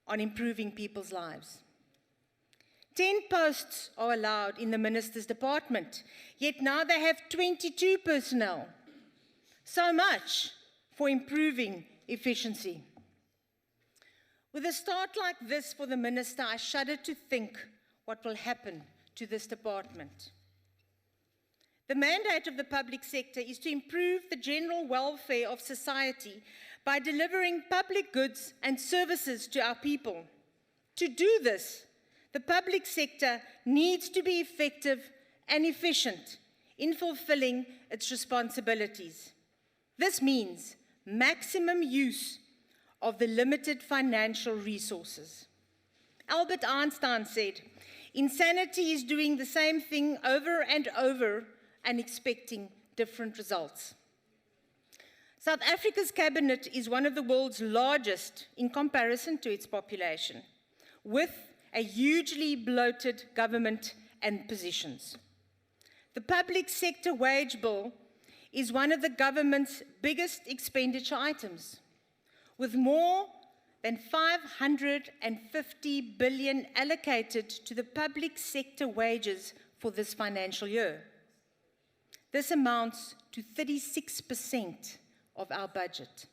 on improving people's lives. 10 posts are allowed in the minister's department, yet now they have 22 personnel. So much for improving efficiency. With a start like this for the minister, I shudder to think what will happen to this department. The mandate of the public sector is to improve the general welfare of society by delivering public goods and services to our people. To do this, the public sector needs to be effective and efficient in fulfilling its responsibilities. This means maximum use of the limited financial resources. Albert Einstein said, "Insanity is doing the same thing over and over and expecting different results." South Africa's cabinet is one of the world's largest in comparison to its population, with a hugely bloated government and positions. The public sector wage bill is one of the government's biggest expenditure items, with more than 550 billion allocated to the public sector wages for this financial year. This amounts to 36% of our budget.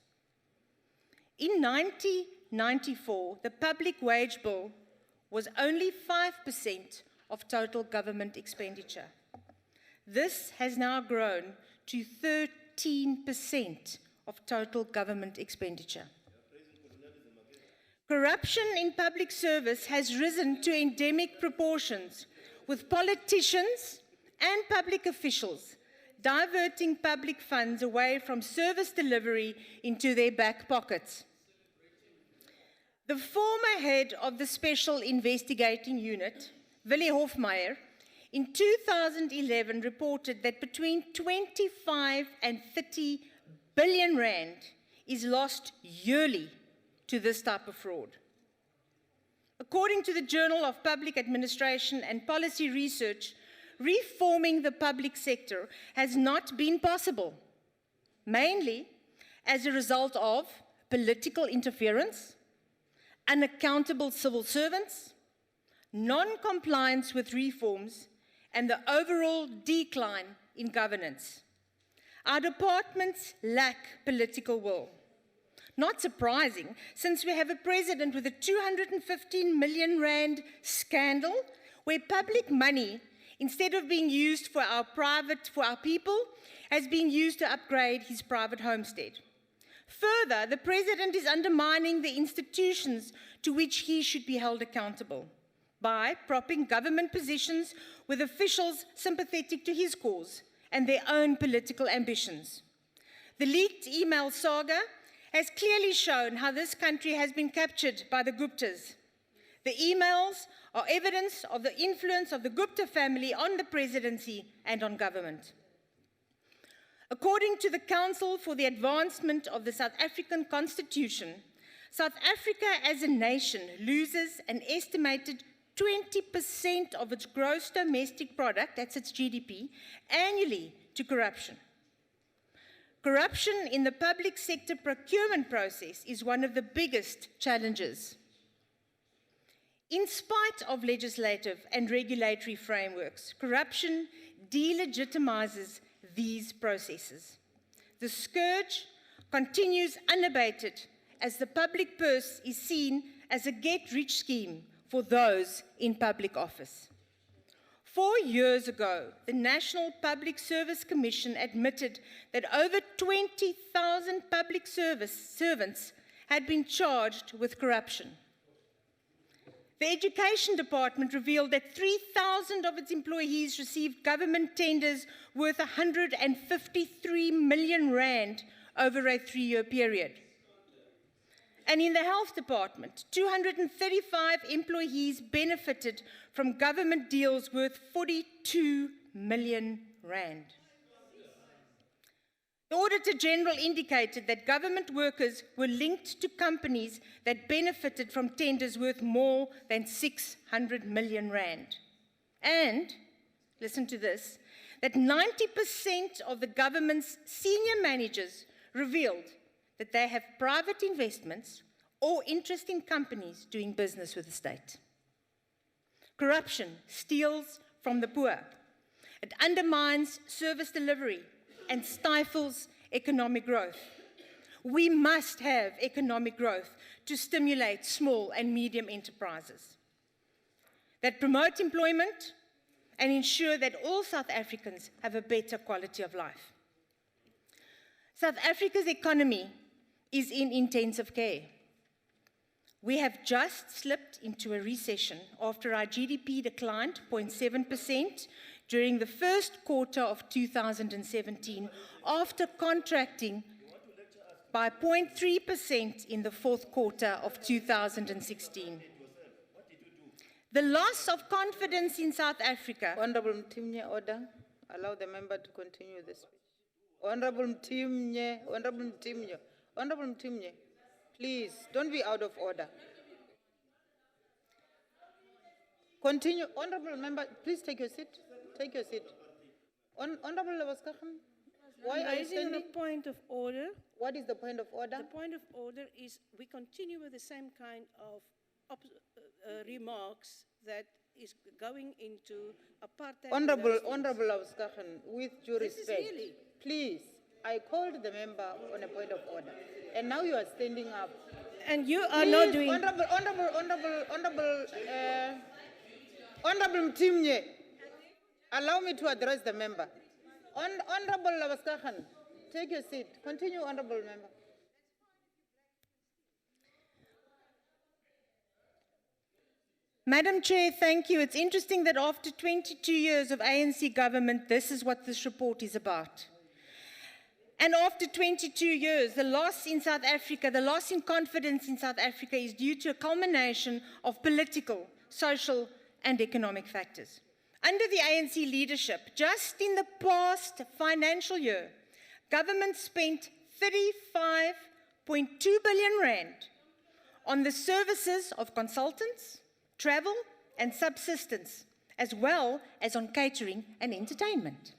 In 1994, the public wage bill was only 5% of total government expenditure. This has now grown to 13% of total government expenditure. Corruption in public service has risen to endemic proportions, with politicians and public officials diverting public funds away from service delivery into their back pockets. The former head of the Special Investigating Unit, Willie Hofmeyr, in 2011 reported that between 25 and 30 billion rand is lost yearly to this type of fraud. According to the Journal of Public Administration and Policy Research, reforming the public sector has not been possible, mainly as a result of political interference, unaccountable civil servants, non-compliance with reforms, and the overall decline in governance. Our departments lack political will. Not surprising, since we have a president with a 215 million rand scandal, where public money, instead of being used for our people, has been used to upgrade his private homestead. Further, the president is undermining the institutions to which he should be held accountable by propping government positions with officials sympathetic to his cause and their own political ambitions. The leaked email saga has clearly shown how this country has been captured by the Guptas. The emails are evidence of the influence of the Gupta family on the presidency and on government. According to the Council for the Advancement of the South African Constitution, South Africa as a nation loses an estimated 20% of its gross domestic product, that's its GDP, annually to corruption. Corruption in the public sector procurement process is one of the biggest challenges. In spite of legislative and regulatory frameworks, corruption delegitimizes these processes. The scourge continues unabated as the public purse is seen as a get-rich scheme for those in public office. 4 years ago, the National Public Service Commission admitted that over 20,000 public servants had been charged with corruption. The Education Department revealed that 3,000 of its employees received government tenders worth 153 million rand over a 3-year period. And in the Health Department, 235 employees benefited from government deals worth 42 million rand. The Auditor General indicated that government workers were linked to companies that benefited from tenders worth more than 600 million rand. And, listen to this, that 90% of the government's senior managers revealed that they have private investments or interest in companies doing business with the state. Corruption steals from the poor. It undermines service delivery and stifles economic growth. We must have economic growth to stimulate small and medium enterprises that promote employment and ensure that all South Africans have a better quality of life. South Africa's economy is in intensive care. We have just slipped into a recession after our GDP declined 0.7% during the first quarter of 2017, after contracting by 0.3% in the fourth quarter of 2016. The loss of confidence in South Africa. Honorable Mtimnye, order. Allow the member to continue the speech. Honorable Mtimnye, Honorable Mtimnye, Honorable Mtimnye, please, don't be out of order. Continue. Honorable member, please take your seat. Take your seat. Honorable Lawaskachan, why are you raising standing? a point of order. What is the point of order? The point of order is we continue with the same kind of remarks that is going into apartheid. Honorable Lawaskachan, with due This is respect, really- please, I called the member on a point of order, and now you are standing up. And you are Please, not doing... Honorable Mtimnye, allow me to address the member. Honorable Lawaskachan, take your seat. Continue, honorable member. Madam Chair, thank you. It's interesting that after 22 years of ANC government, this is what this report is about. And after 22 years, the loss in South Africa, the loss in confidence in South Africa is due to a culmination of political, social, and economic factors. Under the ANC leadership, just in the past financial year, government spent 35.2 billion rand on the services of consultants, travel and subsistence, as well as on catering and entertainment.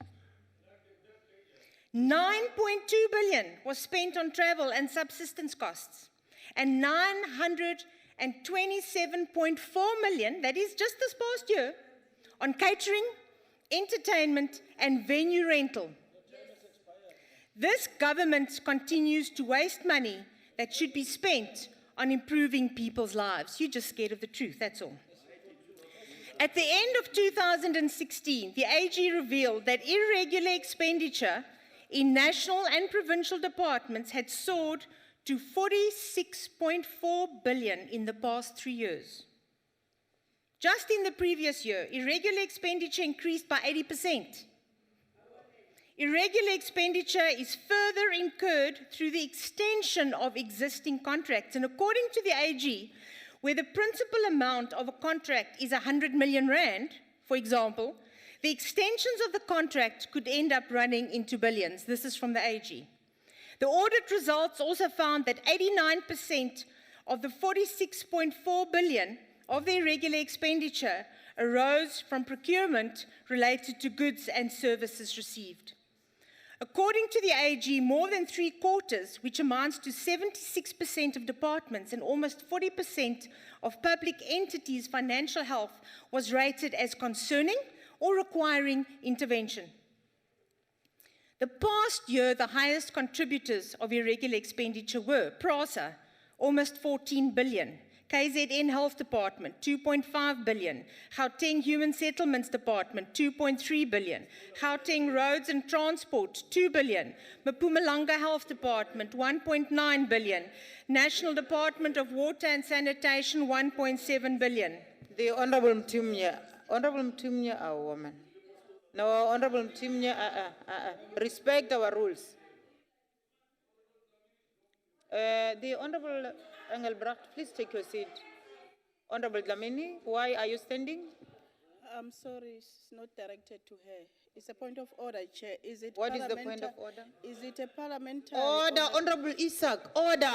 9.2 billion was spent on travel and subsistence costs, and 927.4 million, that is just this past year, on catering, entertainment and venue rental. This government continues to waste money that should be spent on improving people's lives. You're just scared of the truth, that's all. At the end of 2016, the AG revealed that irregular expenditure in national and provincial departments had soared to 46.4 billion in the past 3 years. Just in the previous year, irregular expenditure increased by 80%. Irregular expenditure is further incurred through the extension of existing contracts. And according to the AG, where the principal amount of a contract is 100 million rand, for example, the extensions of the contract could end up running into billions. This is from the AG. The audit results also found that 89% of the 46.4 billion of the irregular expenditure arose from procurement related to goods and services received. According to the AG, more than 3/4, which amounts to 76% of departments and almost 40% of public entities' financial health, was rated as concerning or requiring intervention. The past year, the highest contributors of irregular expenditure were PRASA, almost 14 billion, KZN Health Department, 2.5 billion, Gauteng Human Settlements Department, 2.3 billion, Gauteng Roads and Transport, 2 billion, Mpumalanga Health Department, 1.9 billion, National Department of Water and Sanitation, 1.7 billion. The Honorable Mtumia, our woman. No, Honorable Mtumia, respect our rules. The Honorable Engelbrecht, please take your seat. Honorable Dlamini, why are you standing? I'm sorry, it's not directed to her. It's a point of order, Chair. Is it What is the point of order? Is it a parliamentary Order, Honorable Isaac, order.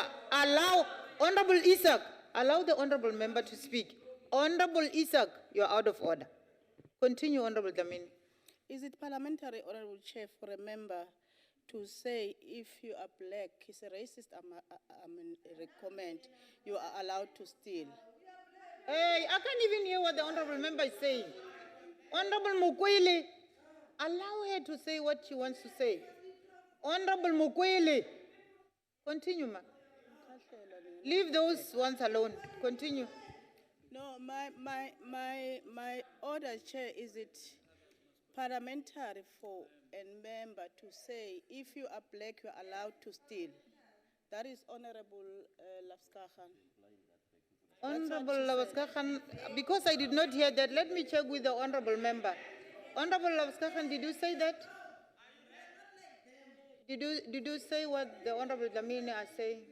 Honorable Isaac, allow the Honorable member to speak. Honorable Isaac, you are out of order. Continue, Honorable Dlamini. Is it parliamentary, Honorable Chair, for a member to say if you are black, it's a racist comment, you are allowed to steal? Hey, I can't even hear what the Honorable member is saying. Honorable Mukwele, allow her to say what she wants to say. Honorable Mukwele, continue, ma. Leave those ones alone. Continue. No, my order, Chair, is it parliamentary for a member to say if you are black, you are allowed to steal? That is Honorable Lavskakhan. Honorable Lavskakhan, because I did not hear that, let me check with the Honorable member. Honorable Lavskakhan, did you say that? Did you say what the Honorable Dlamini are saying?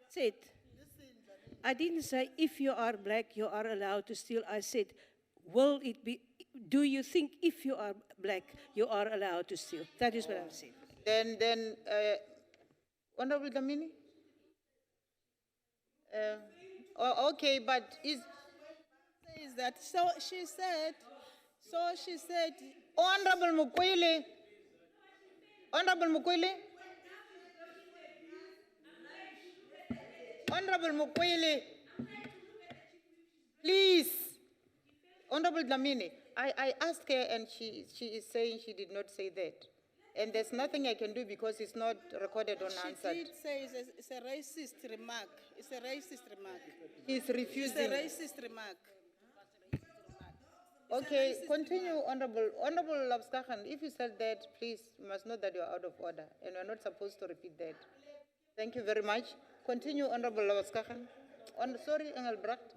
Said, I didn't say if you are black, you are allowed to steal. I said, will it be, do you think if you are black, you are allowed to steal? That is what I'm saying. Then, Honorable Dlamini? Okay, but is that, so she said, Honorable Mukwele, Honorable Mukwele, Honorable Mukwele, please, Honorable Dlamini, I asked her and she is saying she did not say that. And there's nothing I can do because it's not recorded or answered. She did say it's a racist remark. It's a racist remark. He's refusing. It's a racist remark. Okay, continue, Honorable Lavskakhan. If you said that, please, you must know that you are out of order and you're not supposed to repeat that. Thank you very much. Continue, Honorable Lavskakhan. Sorry, Engelbrecht.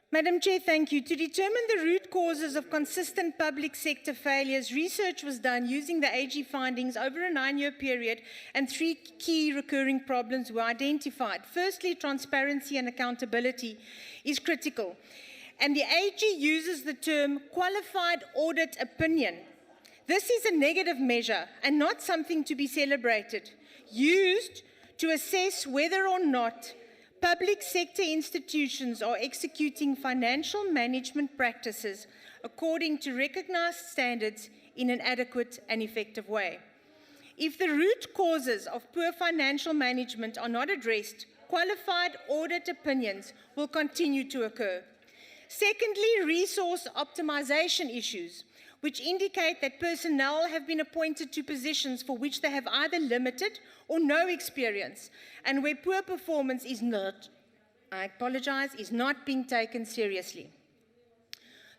Madam Chair, thank you. To determine the root causes of consistent public sector failures, research was done using the AG findings over a 9-year period, and 3 key recurring problems were identified. Firstly, transparency and accountability is critical. and the AG uses the term qualified audit opinion. This is a negative measure and not something to be celebrated, used to assess whether or not public sector institutions are executing financial management practices according to recognized standards in an adequate and effective way. If the root causes of poor financial management are not addressed, qualified audit opinions will continue to occur. Secondly, resource optimization issues, which indicate that personnel have been appointed to positions for which they have either limited or no experience, and where poor performance is not being taken seriously.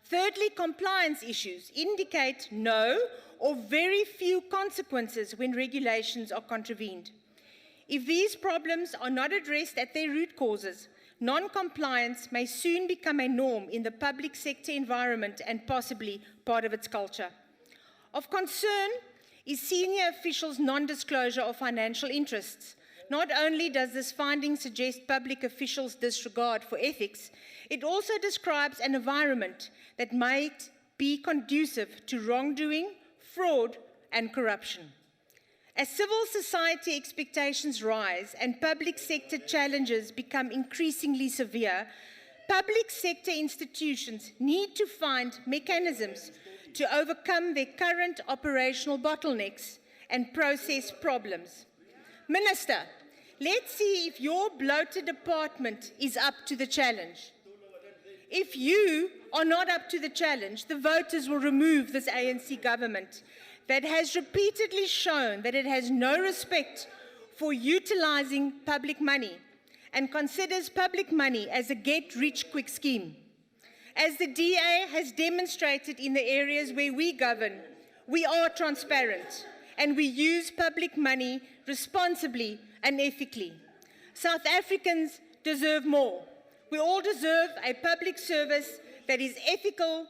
Thirdly, compliance issues indicate no or very few consequences when regulations are contravened. If these problems are not addressed at their root causes, non-compliance may soon become a norm in the public sector environment and possibly part of its culture. Of concern is senior officials' non-disclosure of financial interests. Not only does this finding suggest public officials' disregard for ethics, it also describes an environment that might be conducive to wrongdoing, fraud, and corruption. As civil society expectations rise and public sector challenges become increasingly severe, public sector institutions need to find mechanisms to overcome their current operational bottlenecks and process problems. Minister, let's see if your bloated department is up to the challenge. If you are not up to the challenge, the voters will remove this ANC government that has repeatedly shown that it has no respect for utilizing public money and considers public money as a get-rich-quick scheme. As the DA has demonstrated in the areas where we govern, we are transparent and we use public money responsibly and ethically. South Africans deserve more. We all deserve a public service that is ethical,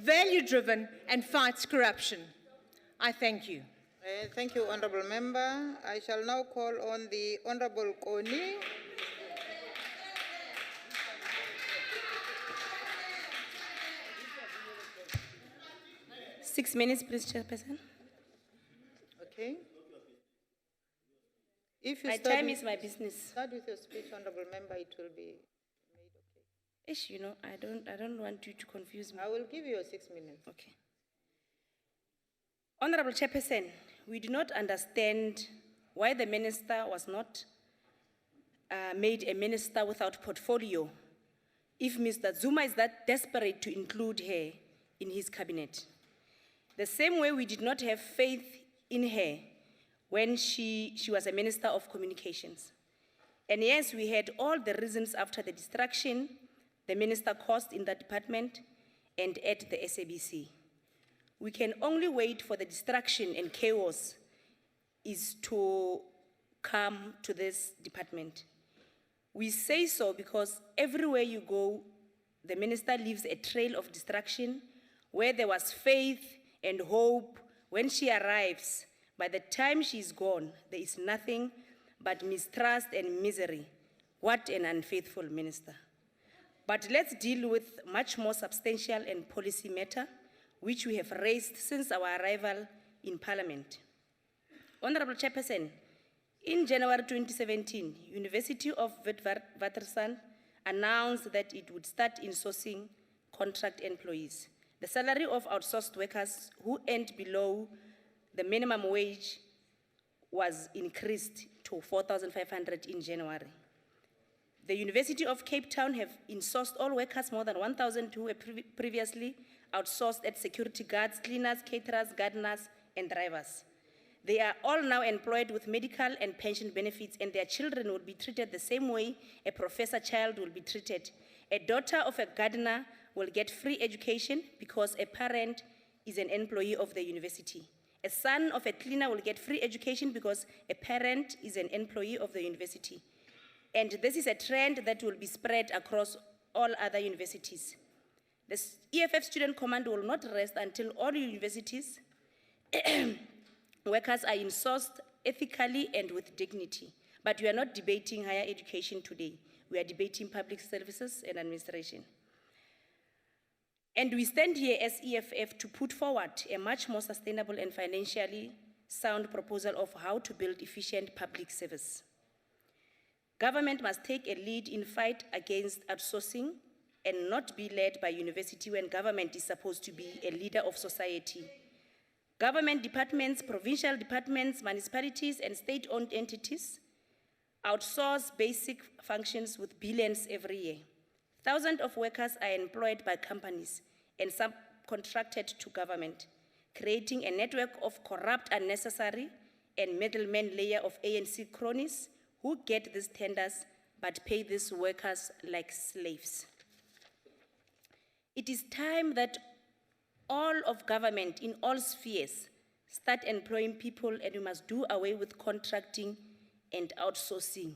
value-driven, and fights corruption. I thank you. Thank you, Honourable Member. I shall now call on the Honourable Koni. Six minutes, please, Chairperson. Okay. If you My start time with- is my business. Start with your speech, Honourable Member, it will be made okay. Ish, you know, I don't want you to confuse me. I will give you your 6 minutes. Okay. Honorable Chairperson, we do not understand why the minister was not made a minister without portfolio if Mr. Zuma is that desperate to include her in his cabinet. The same way we did not have faith in her when she was a minister of communications. And yes, we had all the reasons after the distraction the minister caused in that department and at the SABC. We can only wait for the distraction and chaos is to come to this department. We say so because everywhere you go, the minister leaves a trail of distraction where there was faith and hope. When she arrives, by the time she's gone, there is nothing but mistrust and misery. What an unfaithful minister. But let's deal with much more substantial and policy matter, which we have raised since our arrival in Parliament. Honorable Chairperson, in January 2017, University of Witwatersrand announced that it would start insourcing contract employees. The salary of outsourced workers who earned below the minimum wage was increased to 4,500 in January. The University of Cape Town have insourced all workers, more than 1,000 who were previously outsourced at security guards, cleaners, caterers, gardeners, and drivers. They are all now employed with medical and pension benefits, and their children will be treated the same way a professor child will be treated. A daughter of a gardener will get free education because a parent is an employee of the university. A son of a cleaner will get free education because a parent is an employee of the university. And this is a trend that will be spread across all other universities. The EFF Student Command will not rest until all universities workers are insourced ethically and with dignity. But we are not debating higher education today. We are debating public services and administration. And we stand here as EFF to put forward a much more sustainable and financially sound proposal of how to build efficient public service. Government must take a lead in fight against outsourcing and not be led by university when government is supposed to be a leader of society. Government departments, provincial departments, municipalities, and state-owned entities outsource basic functions with billions every year. Thousands of workers are employed by companies and subcontracted to government, creating a network of corrupt, unnecessary, and middleman layer of ANC cronies who get these tenders but pay these workers like slaves. It is time that all of government in all spheres start employing people, and we must do away with contracting and outsourcing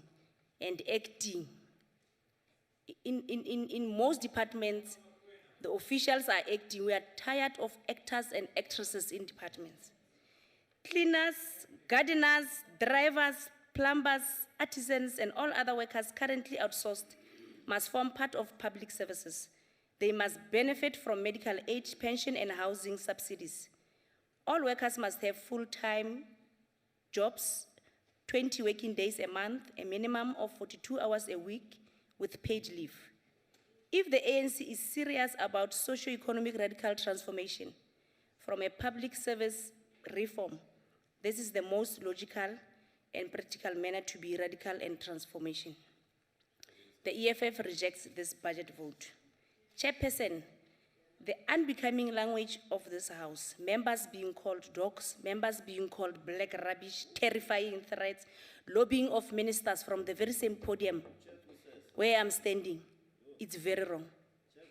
and acting. In most departments, the officials are acting. We are tired of actors and actresses in departments. Cleaners, gardeners, drivers, plumbers, artisans, and all other workers currently outsourced must form part of public services. They must benefit from medical aid, pension, and housing subsidies. All workers must have full-time jobs, 20 working days a month, a minimum of 42 hours a week with paid leave. If the ANC is serious about socio-economic radical transformation from a public service reform, this is the most logical and practical manner to be radical and transformation. The EFF rejects this budget vote. Chairperson, the unbecoming language of this House, members being called dogs, members being called black rubbish, terrifying threats, lobbying of ministers from the very same podium where I'm standing, it's very wrong.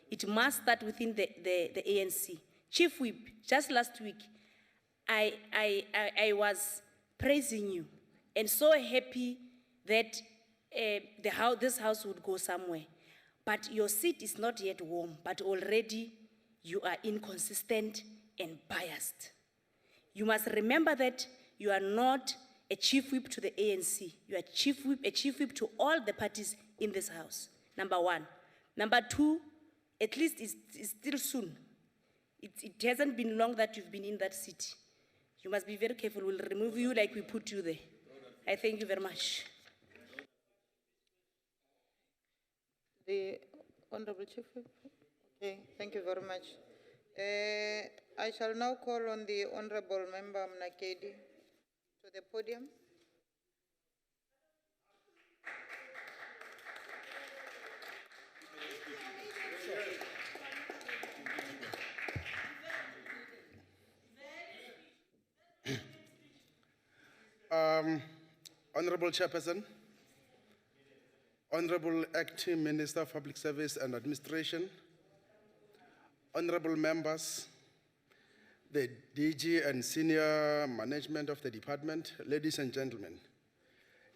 It must start within the ANC. Chief Whip, just last week, I was praising you and so happy that this house would go somewhere. But your seat is not yet warm, but already you are inconsistent and biased. You must remember that you are not a chief whip to the ANC. You are a chief whip to all the parties in this house, number one. Number two, at least it's still soon. It hasn't been long that you've been in that seat. You must be very careful. We'll remove you like we put you there. I thank you very much. The Honorable Chief Whip. Okay, thank you very much. I shall now call on the Honorable Member Mnakedi to the podium. Honorable Chairperson, Honorable Acting Minister of Public Service and Administration, Honorable members, the DG and senior management of the department, ladies and gentlemen.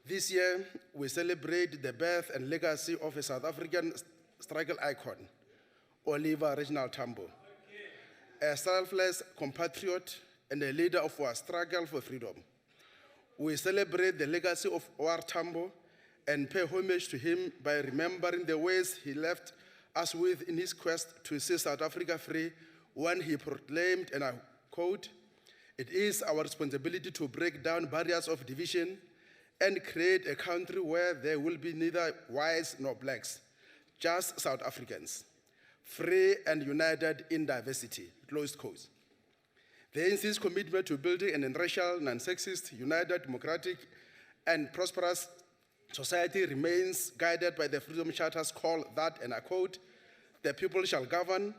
This year, we celebrate the birth and legacy of a South African struggle icon, Oliver Reginald Tambo, a selfless compatriot and a leader of our struggle for freedom. We celebrate the legacy of OR Tambo and pay homage to him by remembering the ways he left us with in his quest to see South Africa free when he proclaimed, and I quote, "It is our responsibility to break down barriers of division and create a country where there will be neither whites nor blacks, just South Africans, free and united in diversity," closed quote. The ANC's commitment to building an interracial, non-sexist, united, democratic, and prosperous society remains guided by the Freedom Charter's call that, and I quote, "The people shall govern,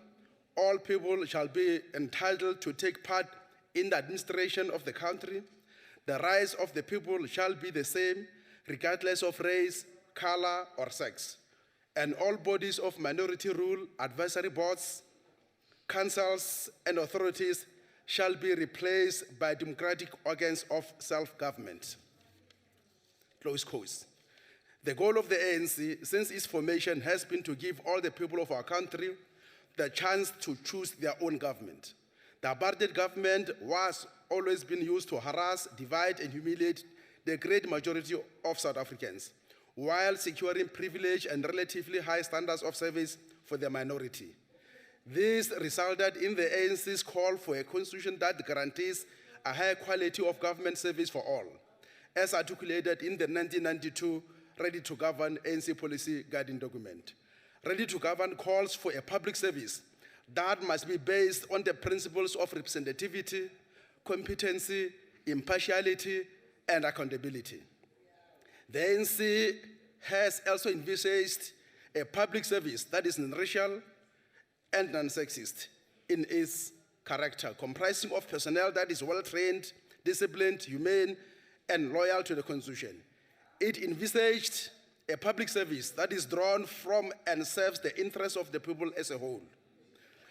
all people shall be entitled to take part in the administration of the country, the rights of the people shall be the same, regardless of race, color, or sex, and all bodies of minority rule, advisory boards, councils, and authorities shall be replaced by democratic organs of self-government," close quotes. The goal of the ANC since its formation has been to give all the people of our country the chance to choose their own government. The apartheid government was always been used to harass, divide, and humiliate the great majority of South Africans, while securing privilege and relatively high standards of service for the minority. This resulted in the ANC's call for a constitution that guarantees a higher quality of government service for all, as articulated in the 1992 Ready to Govern ANC policy guiding document. Ready to Govern calls for a public service that must be based on the principles of representativity, competency, impartiality, and accountability. The ANC has also envisaged a public service that is non-racial and non-sexist in its character, comprising of personnel that is well-trained, disciplined, humane, and loyal to the Constitution. It envisaged a public service that is drawn from and serves the interests of the people as a whole.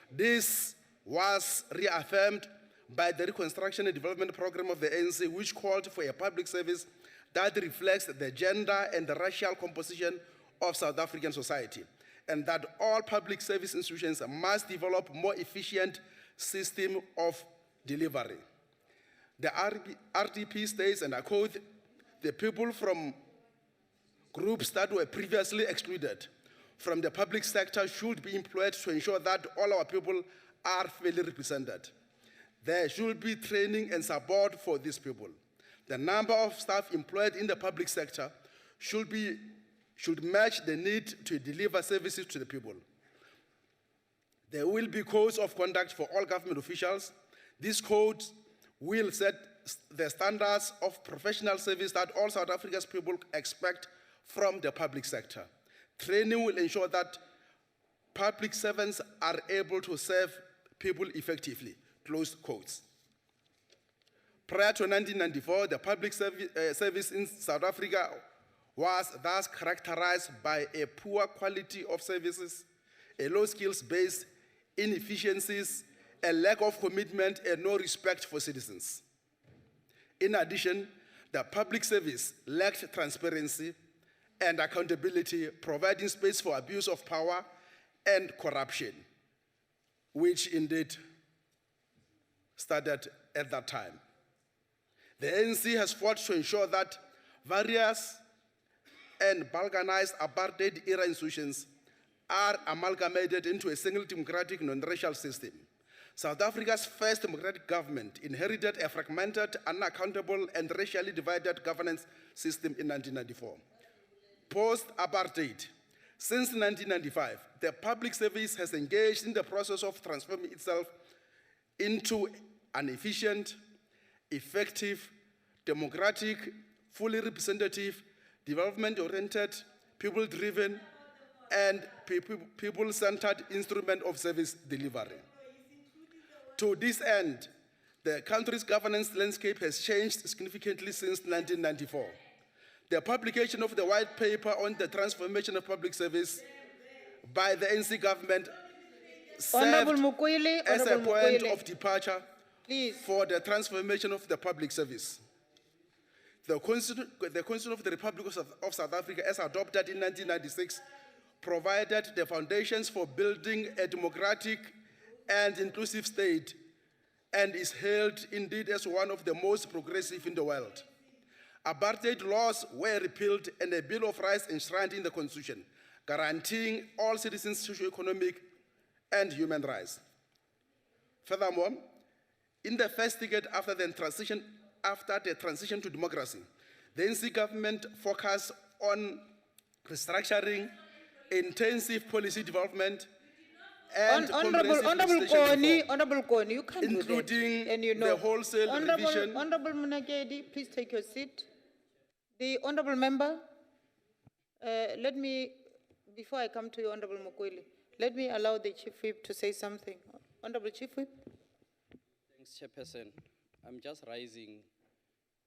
This was reaffirmed by the Reconstruction and Development Program of the ANC, which called for a public service that reflects the gender and the racial composition of South African society, and that all public service institutions must develop more efficient system of delivery. The RDP states, and I quote, "The people from groups that were previously excluded from the public sector should be employed to ensure that all our people are fairly represented. There should be training and support for these people. The number of staff employed in the public sector should match the need to deliver services to the people. There will be codes of conduct for all government officials. These codes will set the standards of professional service that all South Africa's people expect from the public sector. Training will ensure that public servants are able to serve people effectively," close quotes. Prior to 1994, the public service in South Africa was thus characterized by a poor quality of services, a low skills base, inefficiencies, a lack of commitment, and no respect for citizens. In addition, the public service lacked transparency and accountability, providing space for abuse of power and corruption, which indeed started at that time. The ANC has fought to ensure that various and balkanized apartheid-era institutions are amalgamated into a single democratic non-racial system. South Africa's first democratic government inherited a fragmented, unaccountable, and racially divided governance system in 1994. Post-apartheid, since 1995, the public service has engaged in the process of transforming itself into an efficient, effective, democratic, fully representative, development-oriented, people-driven, and people-centered instrument of service delivery. To this end, the country's governance landscape has changed significantly since 1994. The publication of the white paper on the transformation of public service by the NC government served as a point of departure for the transformation of the public service. The Constitution of the Republic of South Africa, as adopted in 1996, provided the foundations for building a democratic and inclusive state, and is hailed indeed as one of the most progressive in the world. Apartheid laws were repealed and a Bill of Rights enshrined in the Constitution, guaranteeing all citizens socio-economic and human rights. Furthermore, in the first decade after the transition to democracy, the NC government focused on restructuring, intensive policy development, and Honorable Koni, you can't including do that. And you know, the wholesale revision. Honorable Munagedi, please take your seat. The honorable member, let me, before I come to you, Honorable Mokwele, let me allow the Chief Whip to say something. Honorable Chief Whip. Thanks, Chairperson. I'm just rising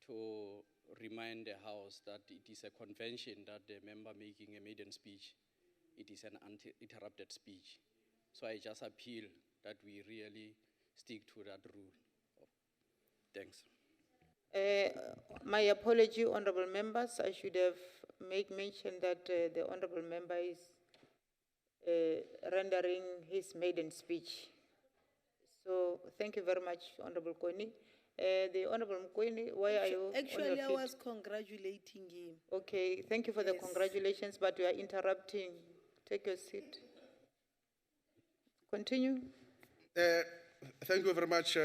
to remind the House that it is a convention that the member making a maiden speech, it is an uninterrupted speech. So I just appeal that we really stick to that rule. Thanks. My apology, honorable members. I should have made mention that the honorable member is rendering his maiden speech. So thank you very much, Honorable Koni. The Honorable Mkwini, why are you Actually, I was congratulating him. Okay, thank you for the congratulations, but you are interrupting. Take your seat. Continue. Thank you very much,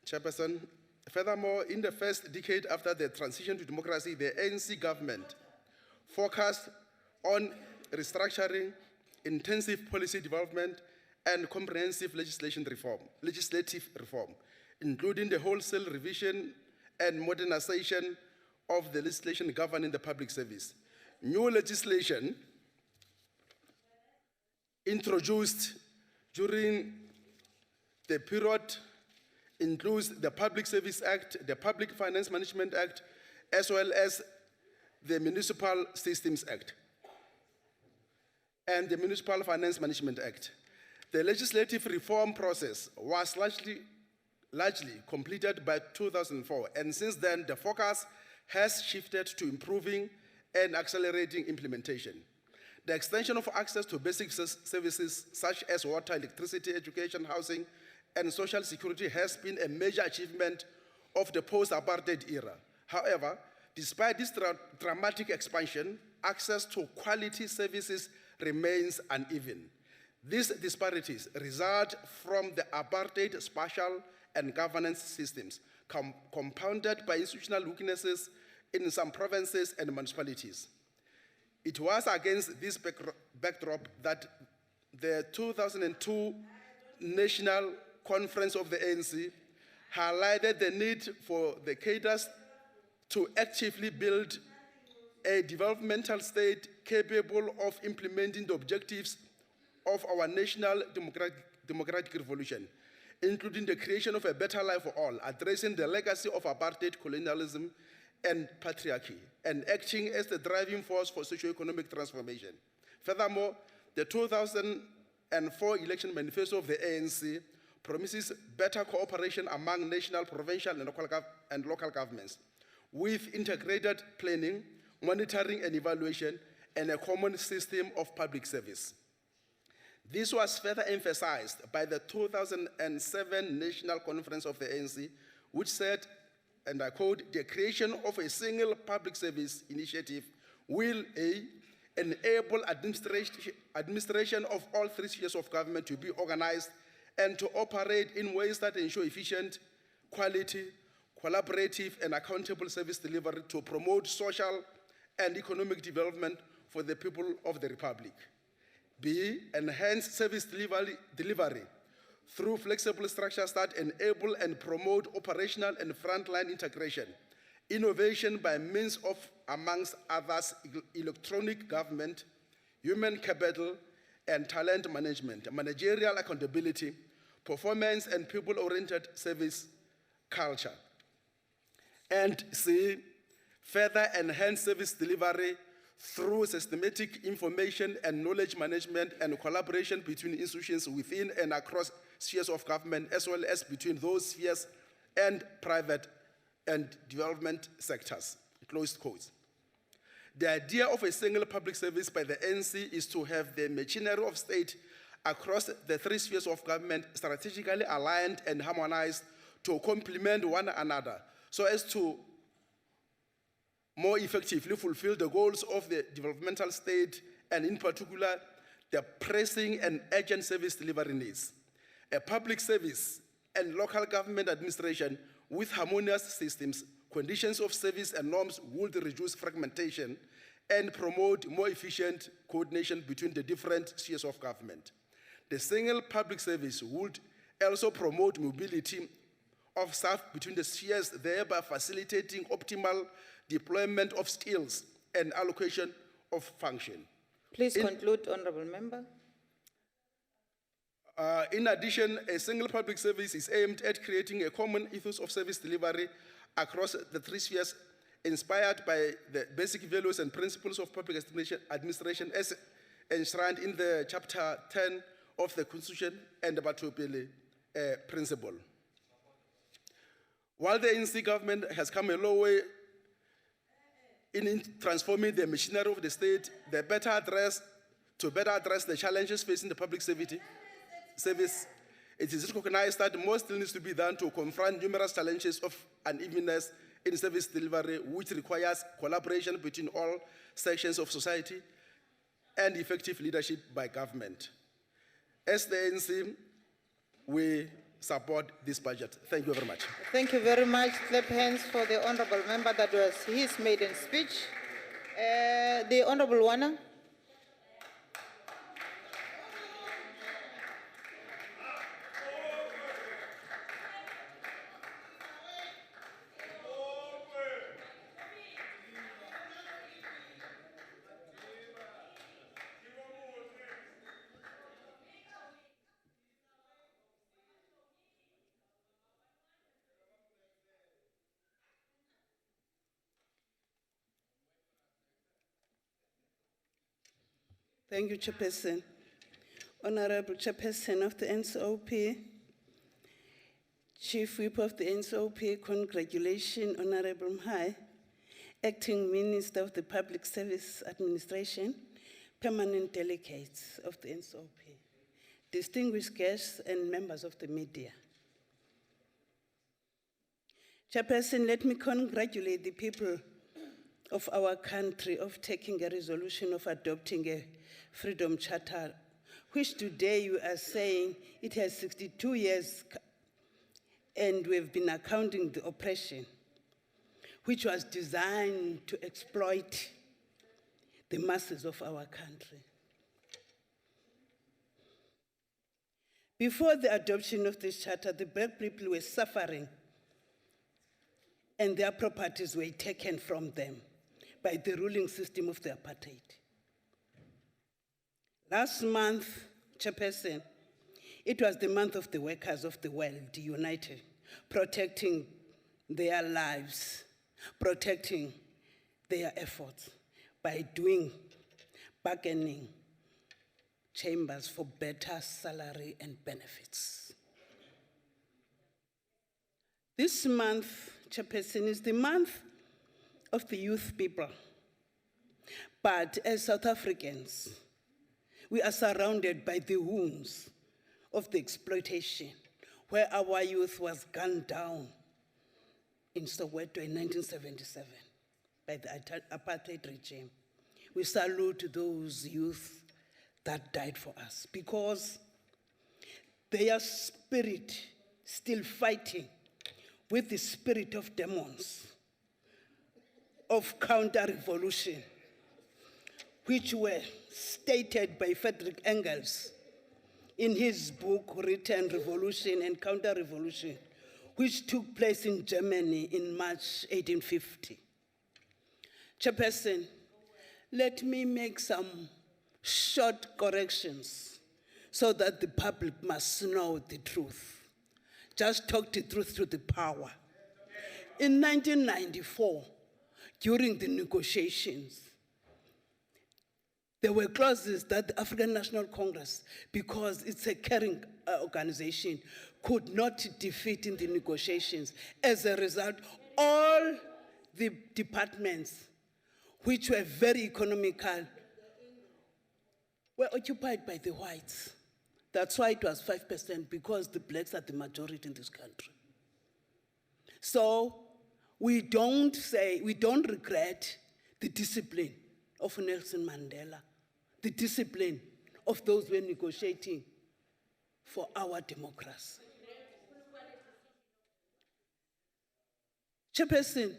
Chairperson. Furthermore, in the first decade after the transition to democracy, the ANC government focused on restructuring, intensive policy development, and comprehensive legislative reform, including the wholesale revision and modernization of the legislation governing the public service. New legislation introduced during the period includes the Public Service Act, the Public Finance Management Act, as well as the Municipal Systems Act and the Municipal Finance Management Act. The legislative reform process was largely completed by 2004, and since then, the focus has shifted to improving and accelerating implementation. The extension of access to basic services such as water, electricity, education, housing, and social security has been a major achievement of the post-apartheid era. However, despite this dramatic expansion, access to quality services remains uneven. These disparities result from the apartheid spatial and governance systems, compounded by institutional weaknesses in some provinces and municipalities. It was against this backdrop that the 2002 National Conference of the ANC highlighted the need for the cadres to actively build a developmental state capable of implementing the objectives of our national democratic revolution, including the creation of a better life for all, addressing the legacy of apartheid, colonialism, and patriarchy, and acting as the driving force for socio-economic transformation. Furthermore, the 2004 election manifesto of the ANC promises better cooperation among national, provincial, and local governments, with integrated planning, monitoring and evaluation, and a common system of public service. This was further emphasized by the 2007 National Conference of the ANC, which said, and I quote, "The creation of a single public service initiative will enable administration of all three spheres of government to be organized and to operate in ways that ensure efficient, quality, collaborative, and accountable service delivery to promote social and economic development for the people of the Republic. B, enhance service delivery through flexible structures that enable and promote operational and frontline integration, innovation by means of, amongst others, electronic government, human capital, and talent management, managerial accountability, performance and people-oriented service culture. And C, further enhance service delivery through systematic information and knowledge management and collaboration between institutions within and across spheres of government, as well as between those spheres and private and development sectors, closed quotes. The idea of a single public service by the ANC is to have the machinery of state across the three spheres of government strategically aligned and harmonized to complement one another so as to more effectively fulfill the goals of the developmental state and in particular the pressing and urgent service delivery needs. A public service and local government administration with harmonious systems, conditions of service and norms would reduce fragmentation and promote more efficient coordination between the different spheres of government. The single public service would also promote mobility of staff between the spheres, thereby facilitating optimal deployment of skills and allocation of function. Please conclude, Honorable Member. In addition, a single public service is aimed at creating a common ethos of service delivery across the three spheres, inspired by the basic values and principles of public administration as enshrined in the Chapter 10 of the Constitution and the Batopele principle. While the ANC government has come a long way in transforming the machinery of the state, to better address the challenges facing the public service, it is recognized that more still needs to be done to confront numerous challenges of unevenness in service delivery, which requires collaboration between all sections of society and effective leadership by government. As the ANC, we support this budget. Thank you very much. Thank you very much. Clap hands for the honorable member. That was his maiden speech. The Honorable Wana. Thank you, Chairperson. Honorable Chairperson of the NCOP, Chief Whip of the NCOP, congratulations, Honorable Mhai, Acting Minister of the Public Service Administration, permanent delegates of the NCOP, distinguished guests and members of the media. Chairperson, let me congratulate the people of our country of taking a resolution of adopting a Freedom Charter, which today you are saying it has 62 years and we've been accounting the oppression, which was designed to exploit the masses of our country. Before the adoption of this charter, the black people were suffering and their properties were taken from them by the ruling system of the apartheid. Last month, Chairperson, it was the month of the workers of the world united, protecting their lives, protecting their efforts by doing bargaining chambers for better salary and benefits. This month, Chairperson, is the month of the youth people. But as South Africans, we are surrounded by the wounds of the exploitation, where our youth was gunned down in Soweto in 1977 by the apartheid regime. We salute those youth that died for us because their spirit still fighting with the spirit of demons, of counter-revolution, which were stated by Frederick Engels in his book written Revolution and Counter-Revolution, which took place in Germany in March 1850. Chairperson, let me make some short corrections so that the public must know the truth. Just talk the truth to the power. In 1994, during the negotiations, there were clauses that the African National Congress, because it's a caring organization, could not defeat in the negotiations. As a result, all the departments, which were very economical, were occupied by the whites. That's why it was 5%, because the blacks are the majority in this country. So we don't regret the discipline of Nelson Mandela, the discipline of those who were negotiating for our democracy. Chairperson,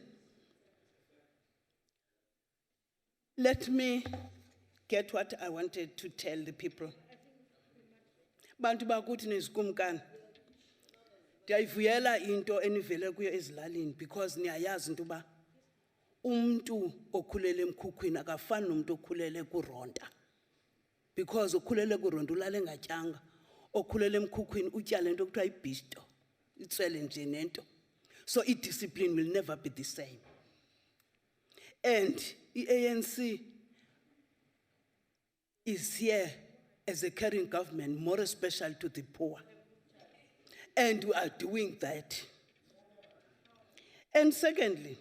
let me get what I wanted to tell the people. Bantu bakuthi nezikumkani. Ndiyayivuyela into enivele kuyo ezilalini because niyayazi into ba umuntu okhulele emkhukhwini akafani nomuntu okhulele kuronta. Because okhulele kuronta ulale ngatyanga, okhulele emkhukhwini utyale into ekuthiwa ibhisto, itswele nje nento. So discipline will never be the same. And the ANC is here as a caring government, more special to the poor. And we are doing that. And secondly,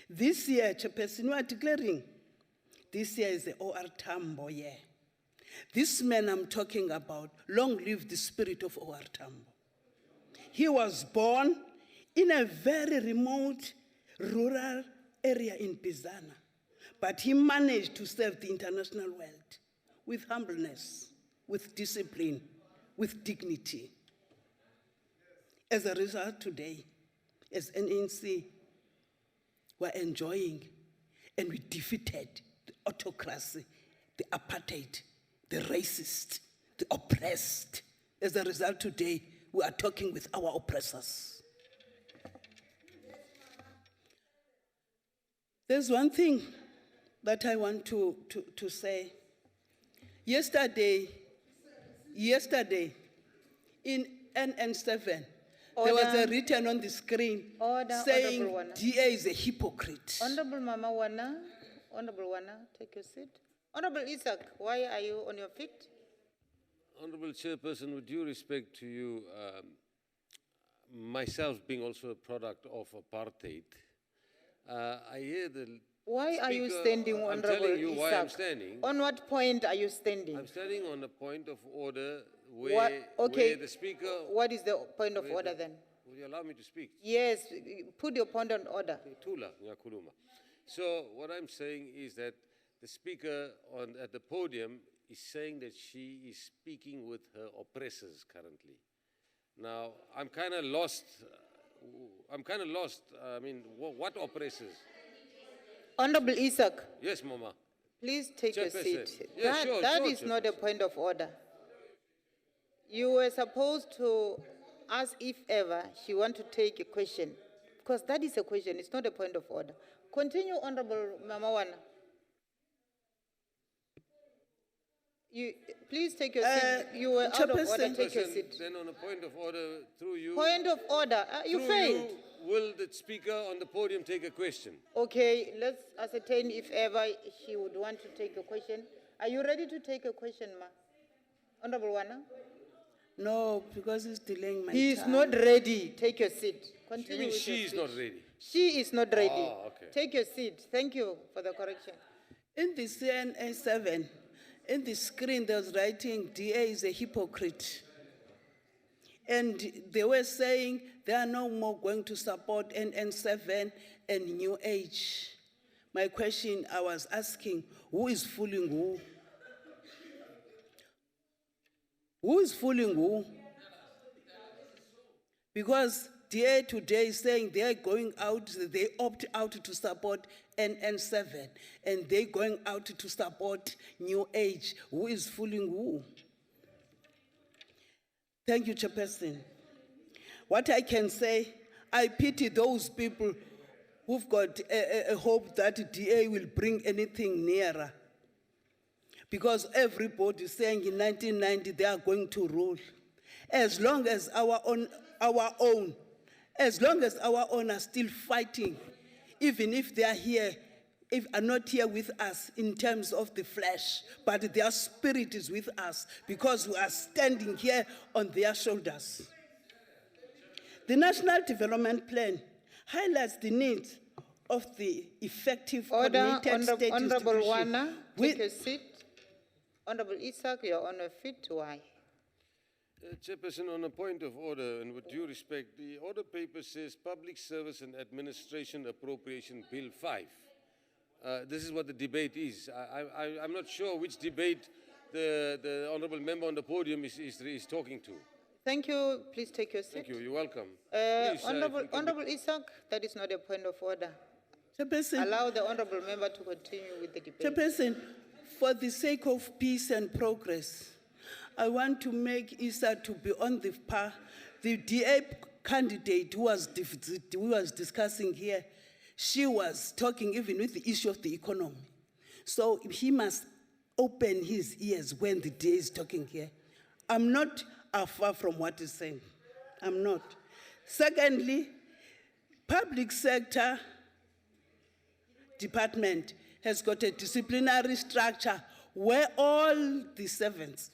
this year, Chairperson, we are declaring this year is the OR Tambo year. This man I'm talking about, long live the spirit of OR Tambo. He was born in a very remote rural area in Bizana, but he managed to serve the international world with humbleness, with discipline, with dignity. As a result, today, as NNC, we're enjoying and we defeated the autocracy, the apartheid, the racist, the oppressed. As a result, today, we are talking with our oppressors. There's one thing that I want to say. Yesterday, in NN7, there was a written on the screen saying Honorable Wana. DA is a hypocrite. Honorable Mama Wana, Honorable Wana, take your seat. Honorable Isaac, why are you on your feet? Honorable Chairperson, with due respect to you, myself being also a product of apartheid, I hear the Why are you speaker- standing, I'm Honorable telling you why I'm Isaac? standing. On what point are you standing? I'm standing on a point of order What- okay. where the speaker... What is the point of where order the- then? Will you allow me to speak? Yes, put your point on order. Tula, ngiyakhuluma. So what I'm saying is that the speaker at the podium is saying that she is speaking with her oppressors currently. Now, I'm kind of lost. I mean, what oppressors? Honorable Isaac, Yes, Mama. please take your Chairperson. seat. Yeah, sure, that sure, is not a point of order. You were supposed to ask if ever she want to take a question, because that is a question, it's not a point of order. Continue, Honorable Mama Wana. Please take your seat. You were out of order, take your Chairperson, seat. then on a point of order, through you... Point of order, you through failed. you, will the speaker on the podium take a question? Okay, let's ascertain if ever she would want to take a question. Are you ready to take a question, ma? Honorable Wana? No, because he's delaying my He is time. not ready. Take your seat. Continue means with she your is not speech. ready? She is not ready. Ah, okay. Take your seat. Thank you for the correction. In the CNA7, in the screen, there was writing, DA is a hypocrite. And they were saying they are no more going to support NN7 and New Age. My question, I was asking, who is fooling who? Who is fooling who? Because DA today is saying they are going out, they opt out to support NN7, and they're going out to support New Age. Who is fooling who? Thank you, Chairperson. What I can say, I pity those people who've got a hope that DA will bring anything nearer. Because everybody is saying in 1990 they are going to rule. As long as our own are still fighting, even if they are here, if are not here with us in terms of the flesh, but their spirit is with us because we are standing here on their shoulders. The National Development Plan highlights the need of the effective Order, coordinated state Honorable institution Wana, with- take your seat. Honorable Isaac, you're on your feet. Why? Chairperson, on a point of order, and with due respect, the order paper says Public Service and Administration Appropriation Bill 5. This is what the debate is. I'm not sure which debate the honourable member on the podium is talking to. Thank you. Please take your seat. Thank you. You're welcome. Please, Honorable Isaac, that is not a point of order. Chairperson, Allow the honorable member to continue with the debate. Chairperson, for the sake of peace and progress, I want to make Issa to be on the par. The DA candidate who was discussing here, she was talking even with the issue of the economy. So he must open his ears when the DA is talking here. I'm not far from what he's saying. I'm not. Secondly, public sector department has got a disciplinary structure where all the servants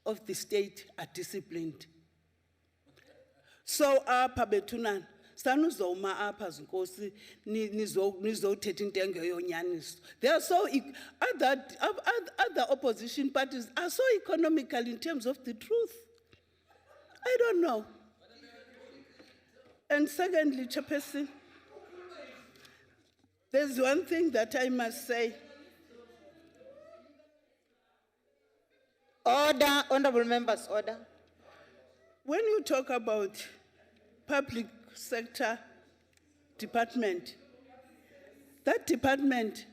of the state are disciplined. So apha bethuna sanuzoma apha zinkosi nizothetha intengo yonyaniso. There are so other opposition parties are so economical in terms of the truth. I don't know. And secondly, Chairperson, there's one thing that I must say. Order, honorable members, order. When you talk about public sector department, that department,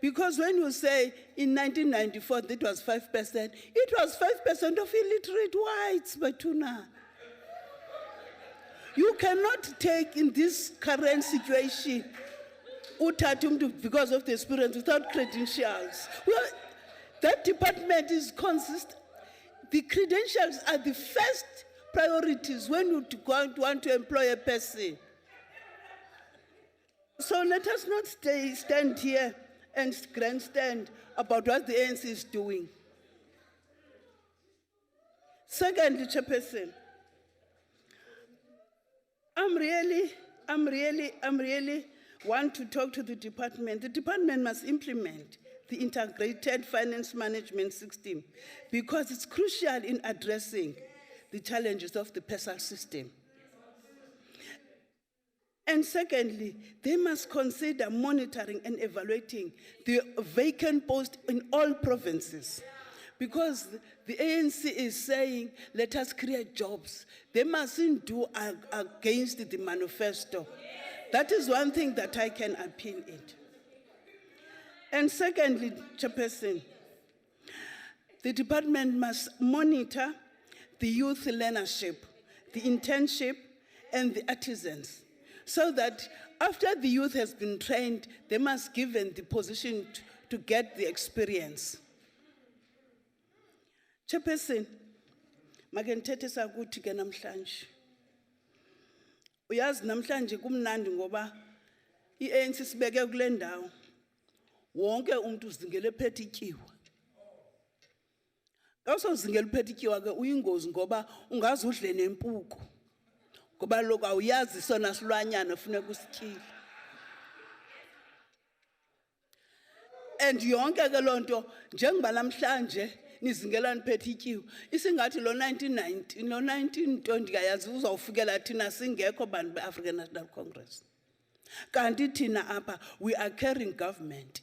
because when you say in 1994 that was 5%, it was 5% of illiterate whites, Batuna. You cannot take in this current situation because of the experience without credentials. Well, that department is the credentials are the first priorities when you want to employ a person. So let us not stand here and grandstand about what the ANC is doing. Secondly, Chairperson, I'm really want to talk to the department. The department must implement the integrated finance management system because it's crucial in addressing the challenges of the PESA system. And secondly, they must consider monitoring and evaluating the vacant posts in all provinces. Because the ANC is saying, let us create jobs. They mustn't do against the manifesto. That is one thing that I can appeal it. And secondly, Chairperson, the department must monitor the youth learnership, the internship, and the artisans, so that after the youth has been trained, they must be given the position to get the experience. Chairperson, makenthethe sakuthi ke namhlanje. Uyazi namhlanje kumnandi ngoba iANC sibeke kule ndawo. Wonke umuntu uzingela ephethe ityiwa. Kawusozingela ephethe ityiwa ke uyingozi ngoba ungaze udle nempuku. Ngoba lokho awuyazi sona silwanyana funeka usityile. And yonke ke lonto njengoba namhlanje nizingela niphethe ityiwa isingathi lo 1919 lo 1920 kayazi uzawufikela thina singekho bantu beAfrican National Congress. Kanti thina apha we are carrying government.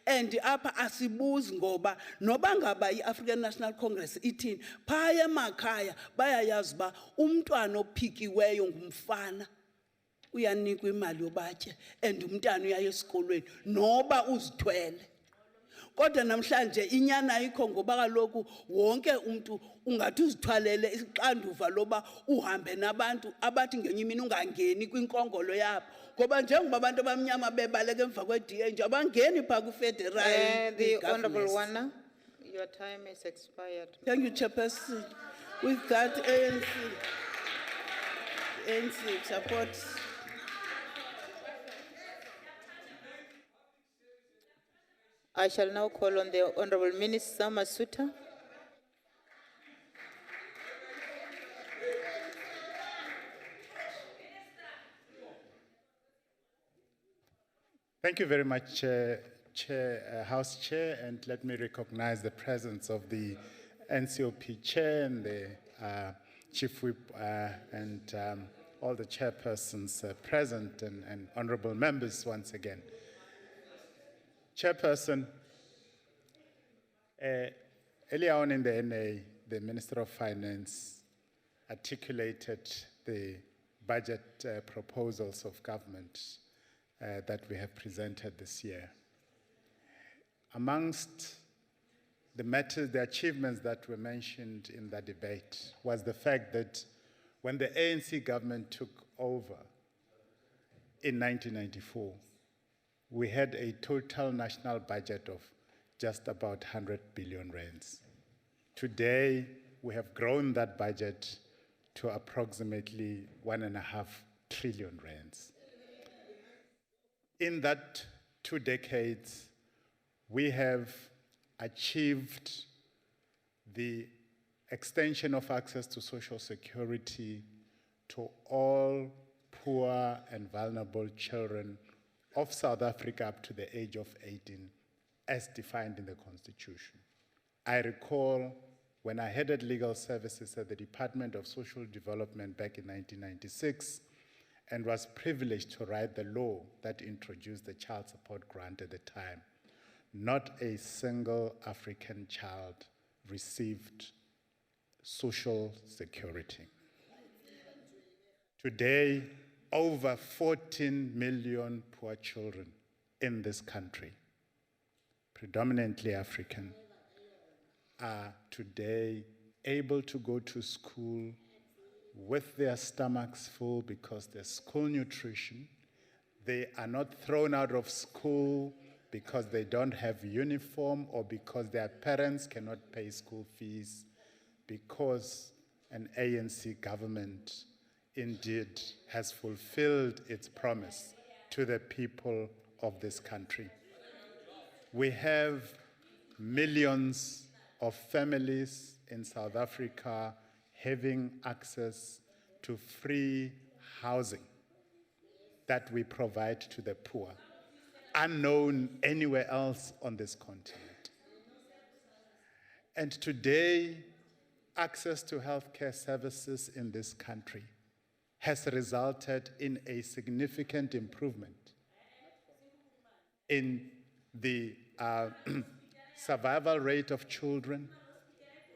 And apha asibuzi ngoba noba ngaba iAfrican National Congress ithini phaya emakhaya bayayazi ba umntwana ophikiweyo ngumfana uyanikwa imali yobatye and umntwana uya esikolweni noba uzithwele. Kodwa namhlanje inyana ayikho ngoba kaloku wonke umuntu ungathi uzithwalele ixanduva loba uhambe nabantu abathi ngenye imini ungangeni kwinkongolo yabo. Ngoba njengoba abantu abamnyama bebaleka emva kweDA nje abangeni pha ku-federal. The Honorable Wana, your time is expired. Thank you, Chairperson. With that, ANC supports. I shall now call on the Honorable Minister Masuta. Thank you very much, House Chair, and let me recognize the presence of the NCOP Chair and the Chief Whip and all the chairpersons present and honorable members once again. Chairperson, earlier on in the NA, the Minister of Finance articulated the budget proposals of government that we have presented this year. Amongst the matters, the achievements that were mentioned in the debate was the fact that when the ANC government took over in 1994, we had a total national budget of just about 100 billion rands. Today, we have grown that budget to approximately 1.5 trillion rands. In that 2 decades, we have achieved the extension of access to social security to all poor and vulnerable children of South Africa up to the age of 18, as defined in the Constitution. I recall when I headed legal services at the Department of Social Development back in 1996, and was privileged to write the law that introduced the child support grant at the time. Not a single African child received social security. Today, over 14 million poor children in this country, predominantly African, are today able to go to school with their stomachs full because there's school nutrition. They are not thrown out of school because they don't have uniform or because their parents cannot pay school fees, because an ANC government indeed has fulfilled its promise to the people of this country. We have millions of families in South Africa having access to free housing that we provide to the poor, unknown anywhere else on this continent. And today, access to healthcare services in this country has resulted in a significant improvement in the survival rate of children,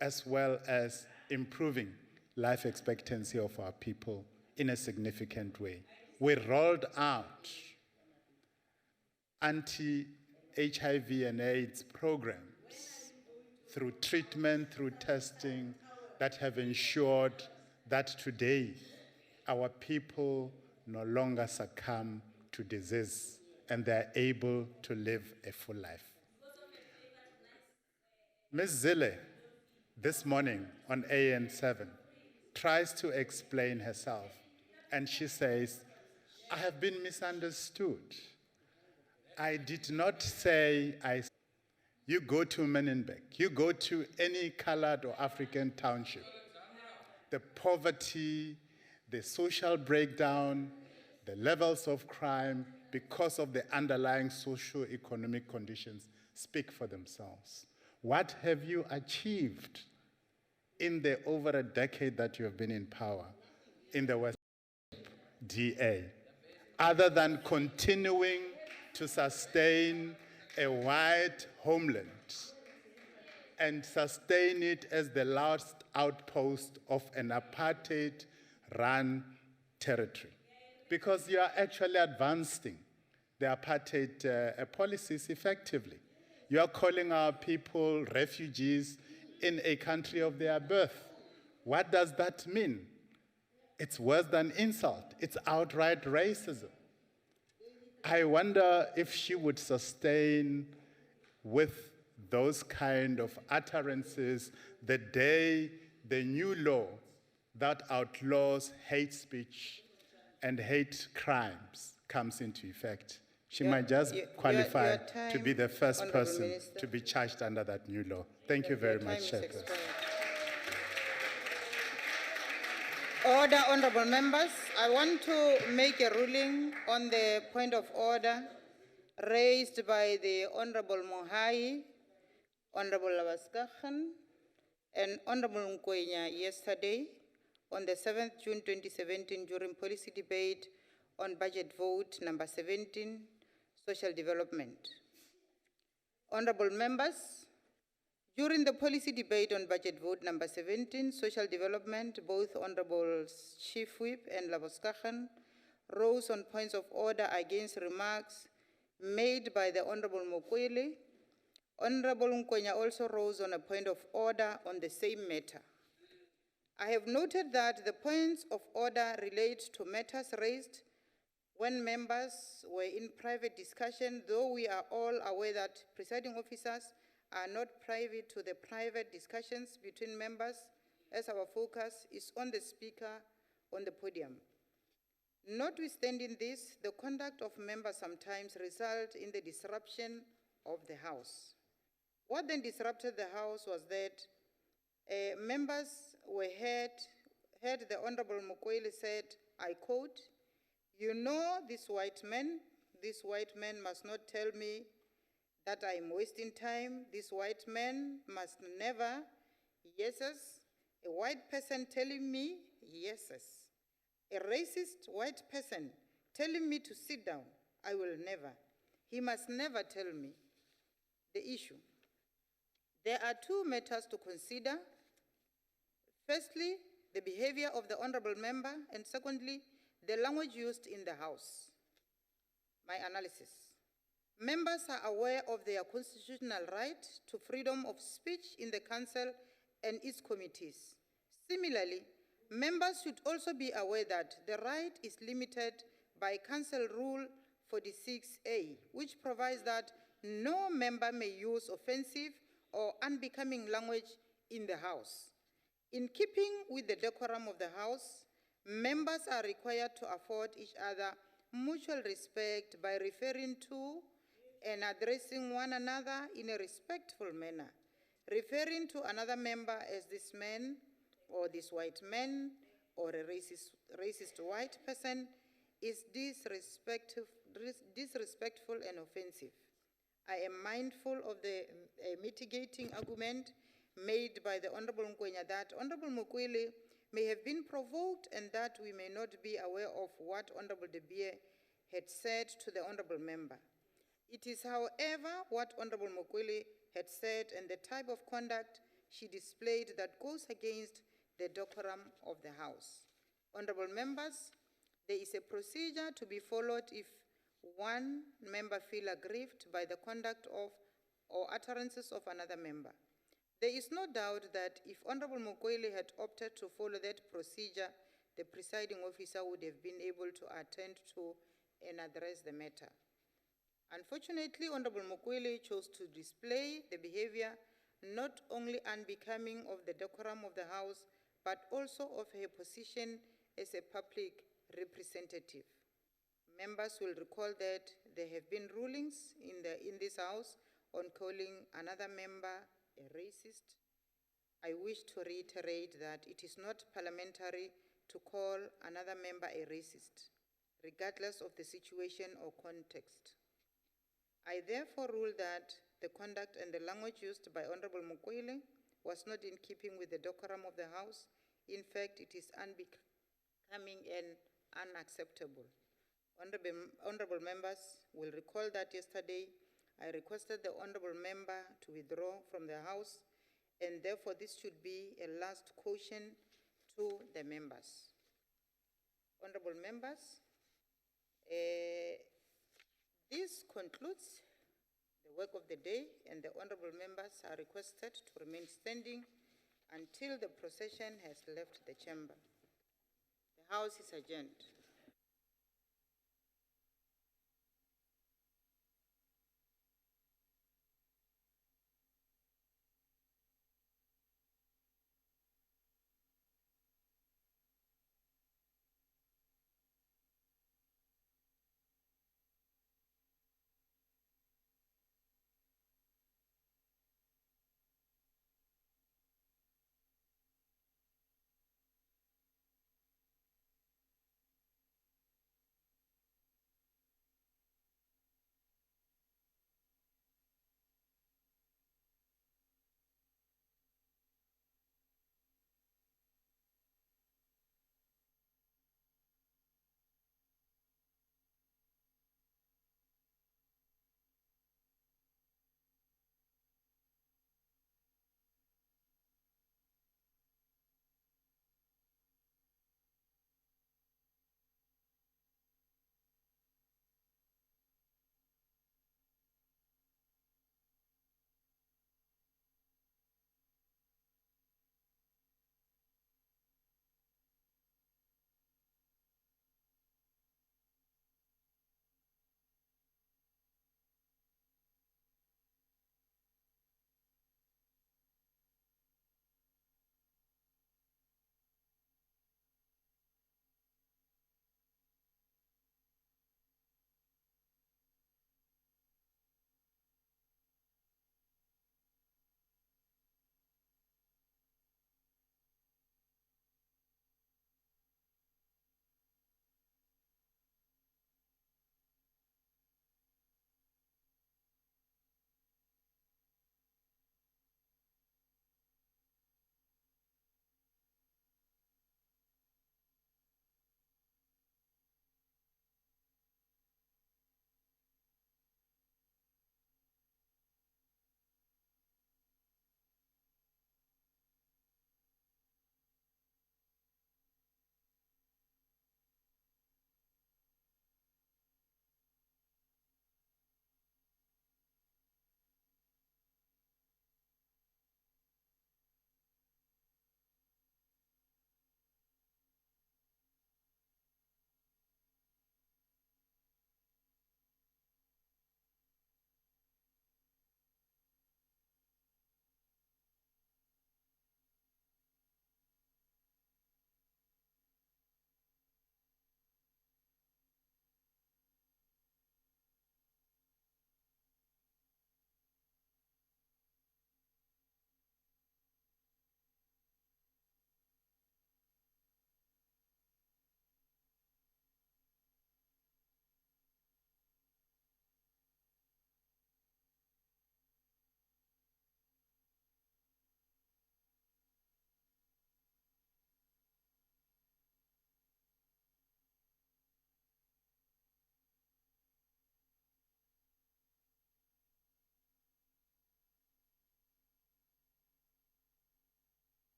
as well as improving life expectancy of our people in a significant way. We rolled out anti-HIV and AIDS programs through treatment, through testing, that have ensured that today our people no longer succumb to disease and they're able to live a full life. Ms. Zille, this morning on AN7, tries to explain herself, and she says, I have been misunderstood. I did not say you go to Menenberg, you go to any colored or African township, the poverty, the social breakdown, the levels of crime, because of the underlying socio-economic conditions, speak for themselves. What have you achieved in the over a decade that you have been in power in the West DA, other than continuing to sustain a white homeland and sustain it as the last outpost of an apartheid-run territory? Because you are actually advancing the apartheid policies effectively. You are calling our people refugees in a country of their birth. What does that mean? It's worse than insult. It's outright racism. I wonder if she would sustain with those kind of utterances the day the new law that outlaws hate speech and hate crimes comes into effect. She might just qualify to be the first person to be charged under that new law. Thank you very much, Chairperson. Order, honorable members. I want to make a ruling on the point of order raised by the Honorable Mohai, Honorable Labaskachan, and Honorable Nkwenya yesterday on the 7th June 2017 during policy debate on budget vote number 17, social development. Honorable members, during the policy debate on budget vote number 17, social development, both Honorable Chief Whip and Labaskachan rose on points of order against remarks made by the Honorable Mokwele. Honorable Nkwenya also rose on a point of order on the same matter. I have noted that the points of order relate to matters raised when members were in private discussion, though we are all aware that presiding officers are not privy to the private discussions between members, as our focus is on the speaker on the podium. Notwithstanding this, the conduct of members sometimes results in the disruption of the House. What then disrupted the House was that members were heard the Honorable Mokwele said, I quote, "You know this white man must not tell me that I'm wasting time. This white man must never, yeses, a white person telling me, yeses. A racist white person telling me to sit down, I will never. He must never tell me the issue. There are two matters to consider. Firstly, the behavior of the honorable member, and secondly, the language used in the House. My analysis. Members are aware of their constitutional right to freedom of speech in the Council and its committees. Similarly, members should also be aware that the right is limited by Council Rule 46A, which provides that no member may use offensive or unbecoming language in the House. In keeping with the decorum of the House, members are required to afford each other mutual respect by referring to and addressing one another in a respectful manner. Referring to another member as this man or this white man or a racist white person is disrespectful and offensive. I am mindful of the mitigating argument made by the Honorable Mkwenya that Honorable Mukwele may have been provoked and that we may not be aware of what Honorable De Beer had said to the Honorable Member. It is, however, what Honorable Mukwele had said and the type of conduct she displayed that goes against the decorum of the House. Honorable Members, there is a procedure to be followed if one member feels aggrieved by the conduct of or utterances of another member. There is no doubt that if Honorable Mukwele had opted to follow that procedure, the presiding officer would have been able to attend to and address the matter. Unfortunately, Honorable Mukwele chose to display the behavior not only unbecoming of the decorum of the House, but also of her position as a public representative. Members will recall that there have been rulings in this House on calling another member a racist. I wish to reiterate that it is not parliamentary to call another member a racist, regardless of the situation or context. I therefore rule that the conduct and the language used by Honorable Mukwele was not in keeping with the decorum of the House. In fact, it is unbecoming and unacceptable. Honorable members will recall that yesterday I requested the honorable member to withdraw from the House, and therefore this should be a last caution to the members. Honorable members, this concludes the work of the day, and the honorable members are requested to remain standing until the procession has left the chamber. The House is adjourned.